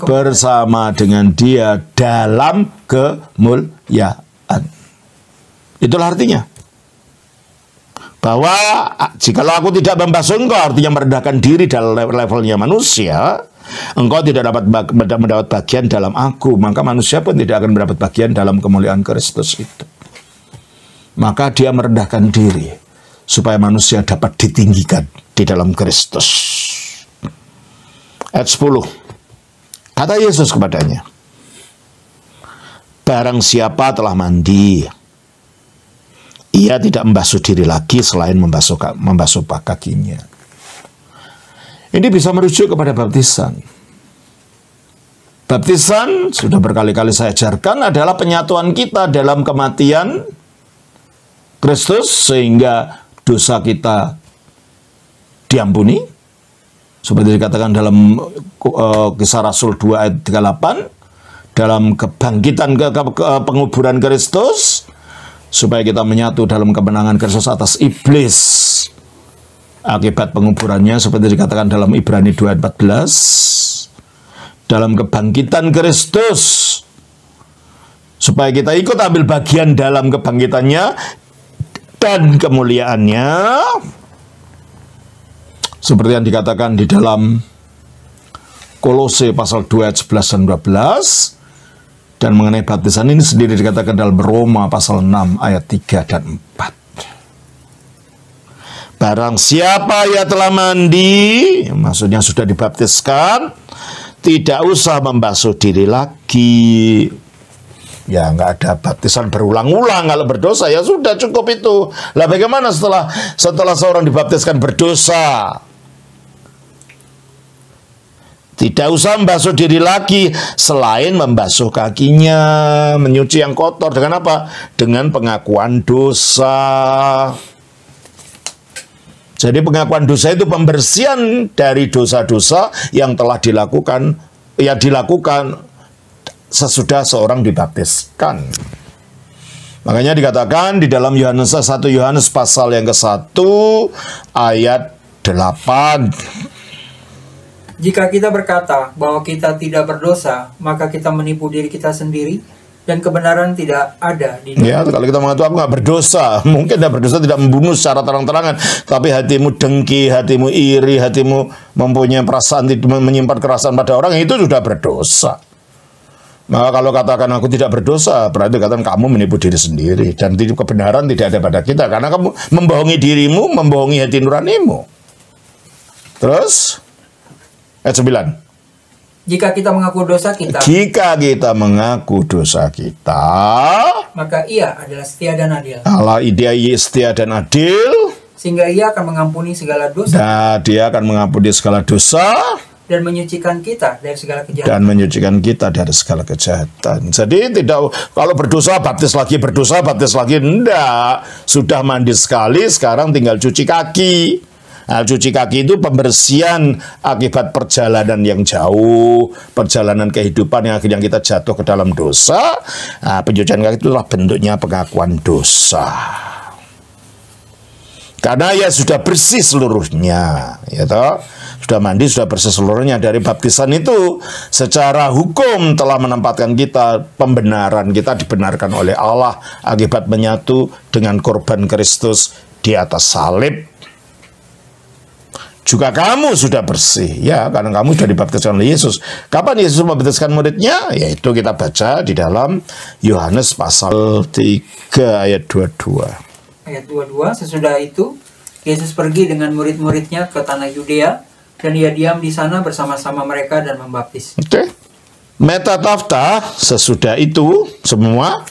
bersama dengan dia dalam kemuliaan. Itulah artinya. Bahwa jikalau aku tidak membasuh engkau, artinya merendahkan diri dalam levelnya manusia, engkau tidak mendapat bagian dalam aku, maka manusia pun tidak akan mendapat bagian dalam kemuliaan Kristus itu. Maka dia merendahkan diri supaya manusia dapat ditinggikan di dalam Kristus. Ayat 10. Kata Yesus kepadanya, barang siapa telah mandi, ia tidak membasuh diri lagi selain membasuh kakinya. Ini bisa merujuk kepada baptisan. Baptisan, sudah berkali-kali saya ajarkan, adalah penyatuan kita dalam kematian Kristus sehingga dosa kita diampuni. Seperti dikatakan dalam Kisah Rasul 2 ayat 38. Dalam kebangkitan penguburan Kristus, supaya kita menyatu dalam kemenangan Kristus atas iblis akibat penguburannya, seperti dikatakan dalam Ibrani 2 ayat 14. Dalam kebangkitan Kristus, supaya kita ikut ambil bagian dalam kebangkitannya dan kemuliaannya, seperti yang dikatakan di dalam Kolose pasal 2 ayat 11 dan 12. Dan mengenai baptisan ini sendiri dikatakan dalam Roma pasal 6 ayat 3 dan 4. Barang siapa yang telah mandi, maksudnya sudah dibaptiskan, tidak usah membasuh diri lagi. Ya nggak ada baptisan berulang-ulang kalau berdosa, ya sudah cukup itu. Lah bagaimana setelah seorang dibaptiskan berdosa? Tidak usah membasuh diri lagi selain membasuh kakinya, menyuci yang kotor. Dengan apa? Dengan pengakuan dosa. Jadi pengakuan dosa itu pembersihan dari dosa-dosa yang telah dilakukan sesudah seorang dibaptiskan. Makanya dikatakan di dalam 1 Yohanes pasal yang ke-1 ayat 8. Jika kita berkata bahwa kita tidak berdosa, maka kita menipu diri kita sendiri, dan kebenaran tidak ada di Ya, kalau kita mengatakan aku nggak berdosa, mungkin tidak berdosa, tidak membunuh secara terang-terangan, tapi hatimu dengki, hatimu iri, hatimu mempunyai perasaan, menyimpan kerasaan pada orang, itu sudah berdosa. Maka kalau katakan aku tidak berdosa, berarti katakan kamu menipu diri sendiri, dan kebenaran tidak ada pada kita, karena kamu membohongi dirimu, membohongi hati nuranimu. Terus ayat 9. Jika kita mengaku dosa kita, Jika kita mengaku dosa kita, maka Ia adalah setia dan adil, Allah Dia setia dan adil, sehingga Ia akan mengampuni segala dosa dan Dia akan mengampuni segala dosa dan menyucikan kita dari segala kejahatan. dan menyucikan kita dari segala kejahatan. Jadi tidak, kalau berdosa baptis lagi, enggak. Sudah mandi sekali, sekarang tinggal cuci kaki. Nah, cuci kaki itu pembersihan akibat perjalanan yang jauh, perjalanan kehidupan yang akhirnya kita jatuh ke dalam dosa. Nah, pencucian kaki itulah bentuknya pengakuan dosa. Karena ya sudah bersih seluruhnya, ya toh? Sudah mandi, sudah bersih seluruhnya. Dari baptisan itu secara hukum telah menempatkan kita, pembenaran kita dibenarkan oleh Allah akibat menyatu dengan korban Kristus di atas salib. Juga kamu sudah bersih, ya, karena kamu sudah dibaptiskan oleh Yesus. Kapan Yesus membaptiskan muridnya? Yaitu kita baca di dalam Yohanes pasal 3 ayat 22. Ayat 22, sesudah itu Yesus pergi dengan murid-muridnya ke tanah Yudea, dan Ia diam di sana bersama-sama mereka dan membaptis. Oke. Metatafta, sesudah itu semua,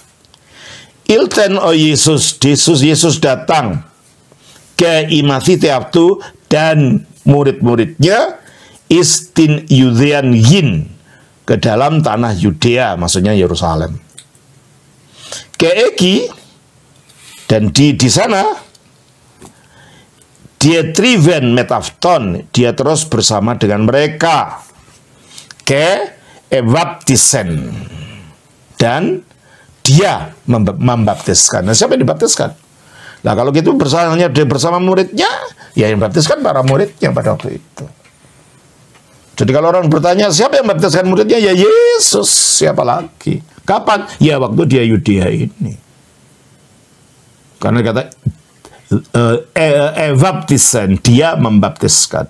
ilten o Yesus datang ke imasi teaptu dan murid-muridnya istin Yudean yin, ke dalam tanah Yudea, maksudnya Yerusalem. Ke Eki, dan di sana dia triven metafton, dia terus bersama dengan mereka. Ke ebaptisen, dan dia membaptiskan. Nah, siapa yang dibaptiskan? Nah, kalau gitu bersama muridnya, ya yang baptiskan para muridnya pada waktu itu. Jadi kalau orang bertanya, siapa yang baptiskan muridnya? Ya Yesus, siapa lagi? Kapan? Ya waktu dia Yudea ini. Karena kata baptisan, dia membaptiskan.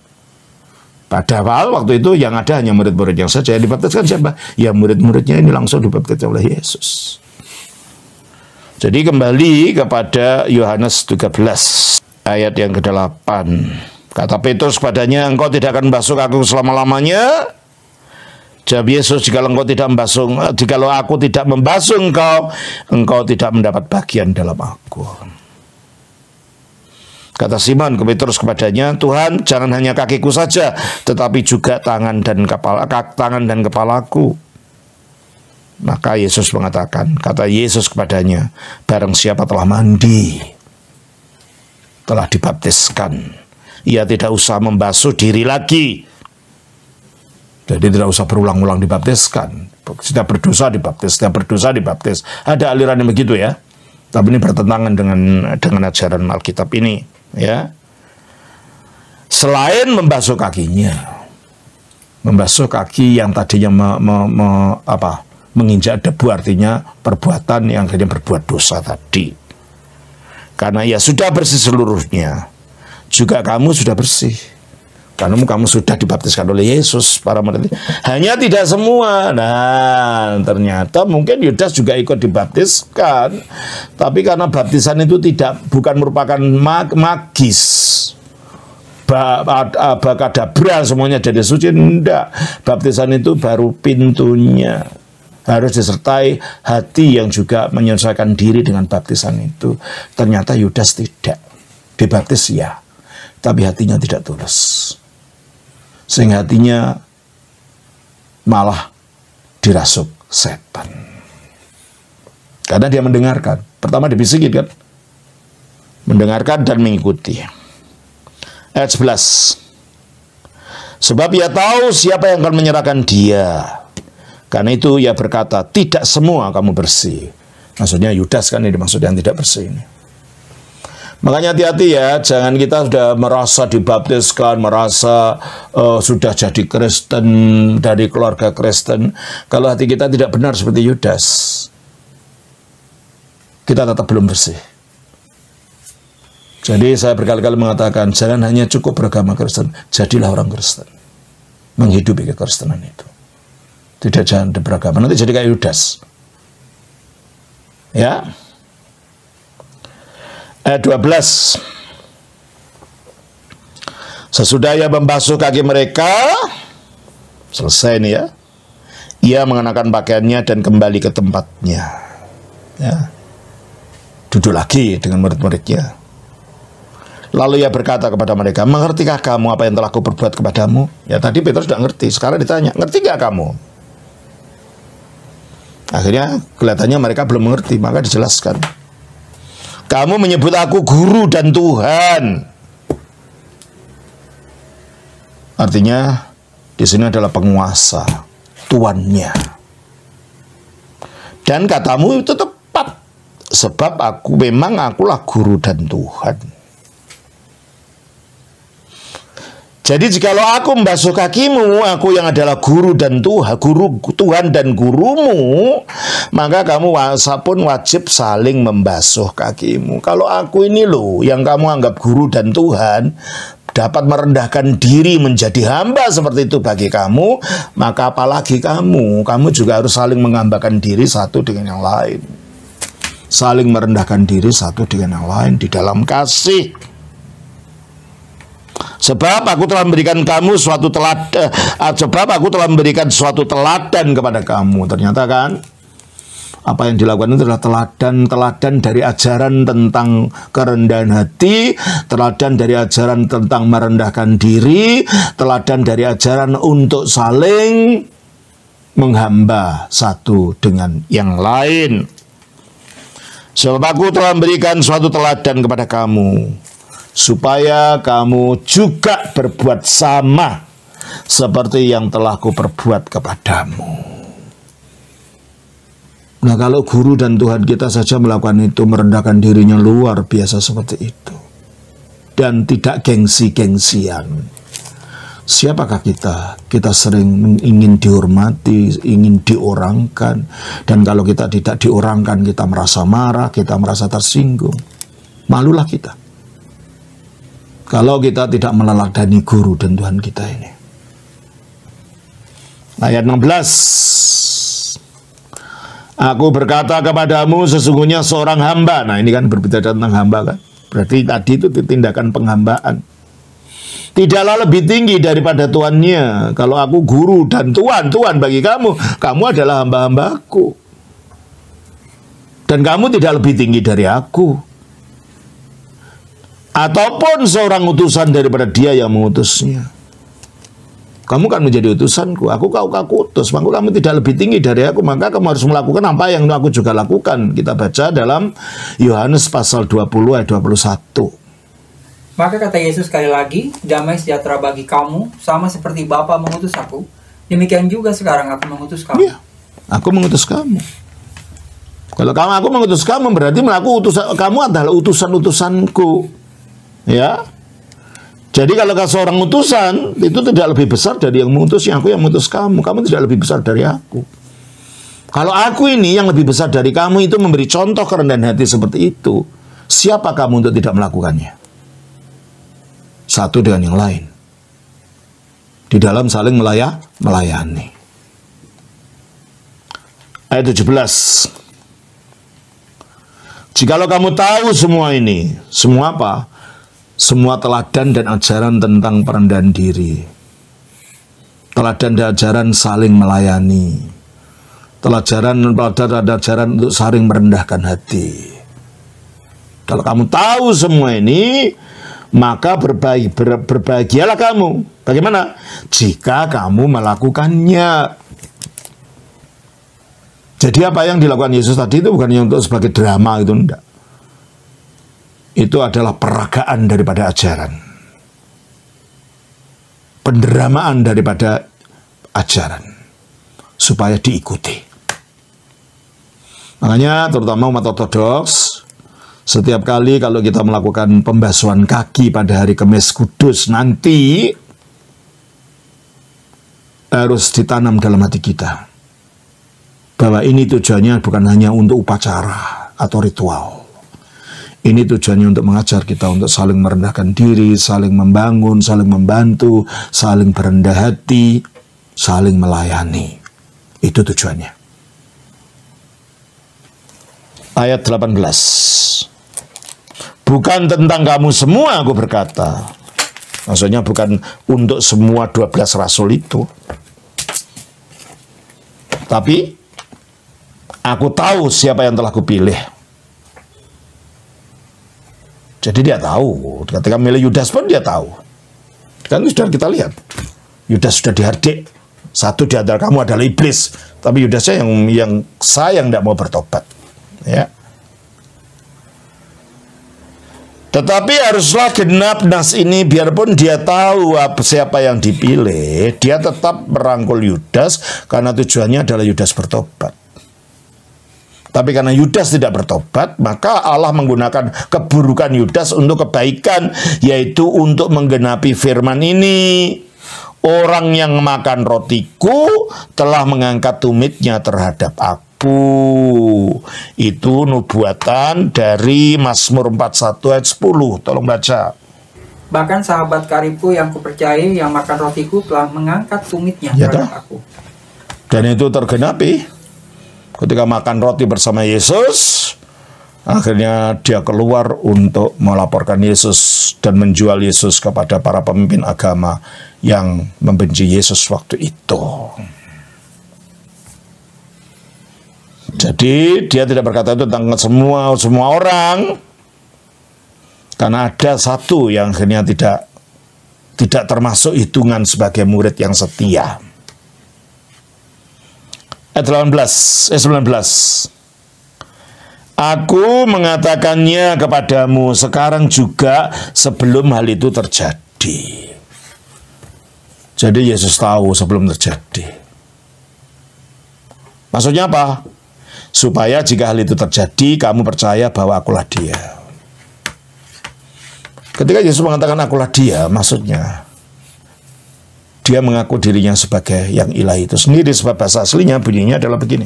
Padahal waktu itu yang ada hanya murid-muridnya saja. Yang dibaptiskan siapa? Ya murid-muridnya ini langsung dibaptiskan oleh Yesus. Jadi kembali kepada Yohanes 13 ayat yang ke-8. Kata Petrus kepadanya, engkau tidak akan membasuh aku selama-lamanya. Jawab Yesus, jikalau aku tidak membasuh engkau tidak mendapat bagian dalam aku. Kata Simon ke Petrus kepadanya, Tuhan, jangan hanya kakiku saja, tetapi juga tangan dan kepalaku. Maka Yesus mengatakan, kata Yesus kepadanya, barang siapa telah mandi, telah dibaptiskan, ia tidak usah membasuh diri lagi. Jadi tidak usah berulang-ulang dibaptiskan. Setiap berdosa dibaptis, setiap berdosa dibaptis. Ada aliran yang begitu ya. Tapi ini bertentangan dengan ajaran Alkitab ini, ya. Selain membasuh kakinya, membasuh kaki yang tadinya menginjak debu, artinya perbuatan yang akhirnya berbuat dosa tadi. Karena ya sudah bersih seluruhnya, juga kamu sudah bersih. Karena kamu sudah dibaptiskan oleh Yesus, para murid. Hanya tidak semua. Nah, ternyata mungkin Yudas juga ikut dibaptiskan. Tapi karena baptisan itu bukan merupakan magis, bakadabra semuanya jadi suci, enggak. Baptisan itu baru pintunya. Harus disertai hati yang juga menyesuaikan diri dengan baptisan itu. Ternyata Yudas tidak. Dibaptis ya, tapi hatinya tidak tulus. Sehingga hatinya malah dirasuk setan. Karena dia mendengarkan. Pertama dibisikin kan. Mendengarkan dan mengikuti. Ayat 11. Sebab ia tahu siapa yang akan menyerahkan dia. Karena itu ia berkata, tidak semua kamu bersih. Maksudnya Yudas kan ini dimaksud yang tidak bersih ini. Makanya hati-hati ya, jangan kita sudah merasa dibaptiskan, merasa sudah jadi Kristen, dari keluarga Kristen. Kalau hati kita tidak benar seperti Yudas, kita tetap belum bersih. Jadi saya berkali-kali mengatakan, jangan hanya cukup beragama Kristen, jadilah orang Kristen. Menghidupi kekristenan itu. Tidak jangan beragama, nanti jadi kayak Yudas. Ya. Ayat 12. Sesudah ia membasuh kaki mereka, selesai nih ya, ia mengenakan pakaiannya dan kembali ke tempatnya. Ya. Duduk lagi dengan murid-muridnya. Lalu ia berkata kepada mereka, mengertikah kamu apa yang telah kuperbuat kepadamu? Ya tadi Petrus sudah ngerti, sekarang ditanya, ngerti gak kamu? Akhirnya kelihatannya mereka belum mengerti, maka dijelaskan. Kamu menyebut aku guru dan Tuhan. Artinya di sini adalah penguasa, tuannya. Dan katamu itu tepat, sebab akulah guru dan Tuhan. Jadi jikalau aku membasuh kakimu, aku yang adalah guru dan Tuhan dan gurumu, maka kamu pun wajib saling membasuh kakimu. Kalau aku ini loh, yang kamu anggap guru dan Tuhan, dapat merendahkan diri menjadi hamba seperti itu bagi kamu, maka apalagi kamu juga harus saling menghambakan diri satu dengan yang lain. Saling merendahkan diri satu dengan yang lain di dalam kasih. Sebab aku telah memberikan suatu teladan kepada kamu. Ternyata kan apa yang dilakukan itu adalah teladan dari ajaran tentang kerendahan hati, teladan dari ajaran tentang merendahkan diri, teladan dari ajaran untuk saling menghamba satu dengan yang lain. Sebab aku telah memberikan suatu teladan kepada kamu, supaya kamu juga berbuat sama seperti yang telah kuperbuat kepadamu. Nah, kalau guru dan Tuhan kita saja melakukan itu, merendahkan dirinya luar biasa seperti itu, dan tidak gengsi-gengsian, siapakah kita? Kita sering ingin dihormati, ingin diorangkan, dan kalau kita tidak diorangkan, kita merasa marah, kita merasa tersinggung. Malulah kita kalau kita tidak meneladani guru dan Tuhan kita ini. Ayat 16. Aku berkata kepadamu, sesungguhnya seorang hamba. Nah, ini kan berbicara tentang hamba kan. Berarti tadi itu tindakan penghambaan. Tidaklah lebih tinggi daripada tuannya. Kalau aku guru dan Tuhan bagi kamu, kamu adalah hamba-hambaku. Dan kamu tidak lebih tinggi dari aku. Ataupun seorang utusan daripada dia yang mengutusnya. Kamu kan menjadi utusanku, aku utus, maka kamu tidak lebih tinggi dari aku, maka kamu harus melakukan apa yang aku juga lakukan. Kita baca dalam Yohanes pasal 20 ayat 21. Maka kata Yesus sekali lagi, damai sejahtera bagi kamu, sama seperti Bapa mengutus aku, demikian juga sekarang aku mengutus kamu. Iya, aku mengutus kamu. Kalau aku mengutus kamu, berarti kamu adalah utusan-utusanku. Ya, jadi kalau seorang utusan itu tidak lebih besar dari yang mengutusnya, aku yang mengutus kamu tidak lebih besar dari aku. Kalau aku ini yang lebih besar dari kamu itu memberi contoh kerendahan hati seperti itu, siapa kamu untuk tidak melakukannya? Satu dengan yang lain, di dalam saling melayani. Ayat 17. Jikalau kamu tahu semua ini, semua apa? Semua teladan dan ajaran tentang perendahan diri, teladan dan ajaran saling melayani, teladan untuk saling merendahkan hati. Kalau kamu tahu semua ini, maka berbahagialah kamu. Bagaimana? Jika kamu melakukannya. Jadi apa yang dilakukan Yesus tadi itu bukan untuk sebagai drama, itu enggak. Itu adalah peragaan daripada ajaran, penderamaan daripada ajaran, supaya diikuti. Makanya terutama umat ortodoks Setiap kali kalau kita melakukan pembasuhan kaki pada hari Kemis Kudus nanti, harus ditanam dalam hati kita bahwa ini tujuannya bukan hanya untuk upacara atau ritual. Ini tujuannya untuk mengajar kita untuk saling merendahkan diri, saling membangun, saling membantu, saling berendah hati, saling melayani. Itu tujuannya. Ayat 18. Bukan tentang kamu semua aku berkata. Maksudnya bukan untuk semua 12 rasul itu. Tapi aku tahu siapa yang telah kupilih. Jadi dia tahu. Ketika milih Yudas pun dia tahu. Kan sudah kita lihat. Yudas sudah dihardik. Satu di antara kamu adalah iblis. Tapi Yudasnya yang sayang tidak mau bertobat. Ya. Tetapi haruslah genap nas ini, biarpun dia tahu siapa yang dipilih, dia tetap merangkul Yudas karena tujuannya adalah Yudas bertobat. Tapi karena Yudas tidak bertobat, maka Allah menggunakan keburukan Yudas untuk kebaikan, yaitu untuk menggenapi firman ini. Orang yang makan rotiku telah mengangkat tumitnya terhadap aku. Itu nubuatan dari Mazmur 41 ayat 10. Tolong baca. Bahkan sahabat karibku yang kupercayai yang makan rotiku telah mengangkat tumitnya terhadap aku. Dan itu tergenapi. Ketika makan roti bersama Yesus, akhirnya dia keluar untuk melaporkan Yesus dan menjual Yesus kepada para pemimpin agama yang membenci Yesus waktu itu. Jadi dia tidak berkata itu tentang semua orang, karena ada satu yang akhirnya tidak termasuk hitungan sebagai murid yang setia. Ayat 19. Aku mengatakannya kepadamu sekarang juga sebelum hal itu terjadi. Jadi Yesus tahu sebelum terjadi. Maksudnya apa? Supaya jika hal itu terjadi, kamu percaya bahwa akulah dia. Ketika Yesus mengatakan akulah dia, maksudnya dia mengaku dirinya sebagai yang ilahi itu sendiri, sebab bahasa aslinya bunyinya adalah begini.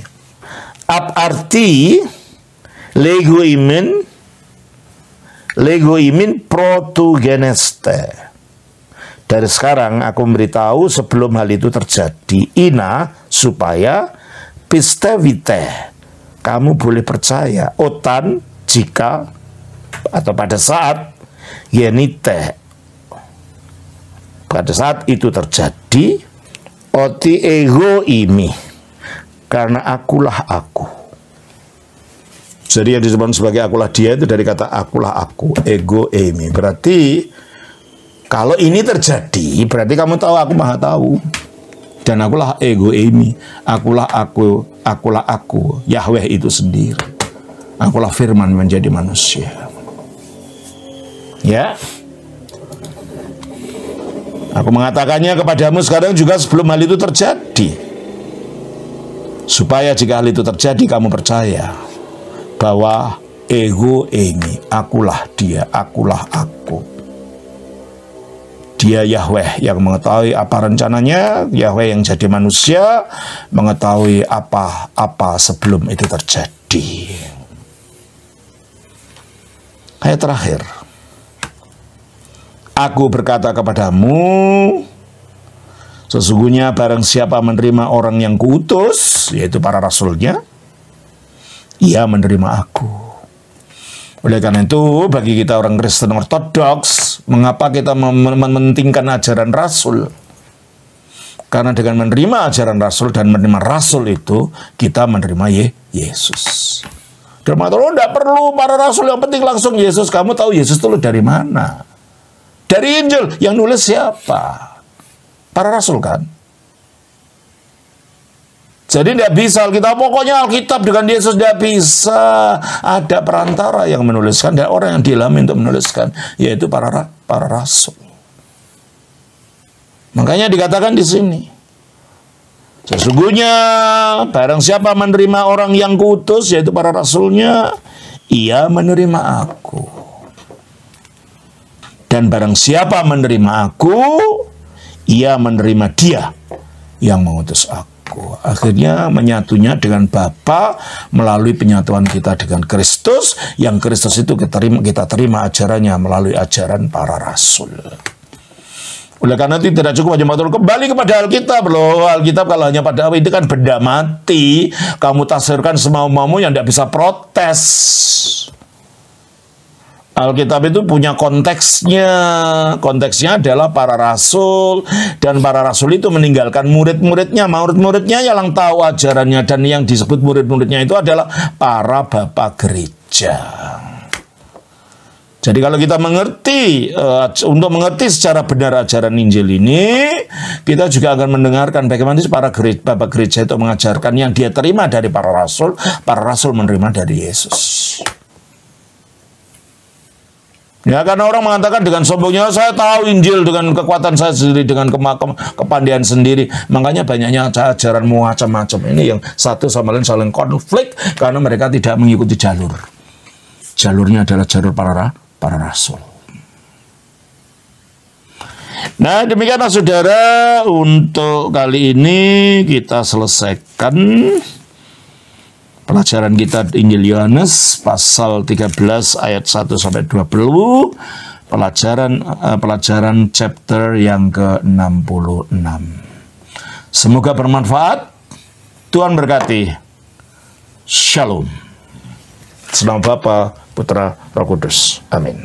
Ab arti lego imin protogeneste. Dari sekarang aku memberitahu sebelum hal itu terjadi, ina supaya pistevite, kamu boleh percaya, otan jika atau pada saat yenite, pada saat itu terjadi, oti ego imi, karena akulah aku. Jadi yang disebut sebagai akulah dia itu dari kata akulah aku, ego imi. Berarti kalau ini terjadi, berarti kamu tahu aku maha tahu. Dan akulah ego imi, akulah aku, Yahweh itu sendiri. Akulah firman menjadi manusia. Ya. Aku mengatakannya kepadamu sekarang juga sebelum hal itu terjadi. Supaya jika hal itu terjadi kamu percaya bahwa ego emi, akulah dia, akulah aku. Dia Yahweh yang mengetahui apa rencananya, Yahweh yang jadi manusia, mengetahui apa sebelum itu terjadi. Ayat terakhir. Aku berkata kepadamu, sesungguhnya barang siapa menerima orang yang kuutus, yaitu para rasulnya, ia menerima aku. Oleh karena itu, bagi kita orang Kristen ortodoks, mengapa kita mementingkan ajaran rasul? Karena dengan menerima ajaran rasul dan menerima rasul itu, kita menerima Yesus. Dan mengatakan, tidak perlu para rasul, yang penting langsung Yesus. Kamu tahu Yesus itu dari mana? Dari Injil. Yang nulis siapa? Para rasul kan? Jadi tidak bisa Alkitab, pokoknya Alkitab dengan Yesus tidak bisa. Ada perantara yang menuliskan dan orang yang diilhami untuk menuliskan, yaitu para rasul. Makanya dikatakan di sini, sesungguhnya barang siapa menerima orang yang kuutus, yaitu para rasulnya, ia menerima aku. Dan barang siapa menerima aku, ia menerima dia yang mengutus aku. Akhirnya menyatunya dengan Bapa melalui penyatuan kita dengan Kristus, yang Kristus itu kita terima ajarannya melalui ajaran para rasul. Oleh karena itu tidak cukup hanya mengatur, kembali kepada Alkitab loh. Alkitab kalau hanya pada itu kan benda mati. Kamu tafsirkan semau-maumu yang tidak bisa protes. Alkitab itu punya konteksnya. Konteksnya adalah para rasul. Dan para rasul itu meninggalkan murid-muridnya. Murid-muridnya yang tahu ajarannya. Dan yang disebut murid-muridnya itu adalah para bapak gereja. Jadi kalau kita mengerti, untuk mengerti secara benar ajaran Injil ini, kita juga akan mendengarkan bagaimana para bapak gereja itu mengajarkan yang dia terima dari para rasul menerima dari Yesus. Ya, karena orang mengatakan dengan sombongnya, saya tahu Injil dengan kekuatan saya sendiri, dengan kepandaian sendiri. Makanya banyaknya ajaran macam-macam. Ini yang satu sama lain saling konflik, karena mereka tidak mengikuti jalur. Jalurnya adalah jalur para rasul. Nah, demikianlah saudara, untuk kali ini kita selesaikan pelajaran kita Injil Yohanes pasal 13 ayat 1 sampai 20, pelajaran chapter yang ke-66. Semoga bermanfaat. Tuhan berkati. Shalom. Selamat Bapa, Putra, Roh Kudus. Amin.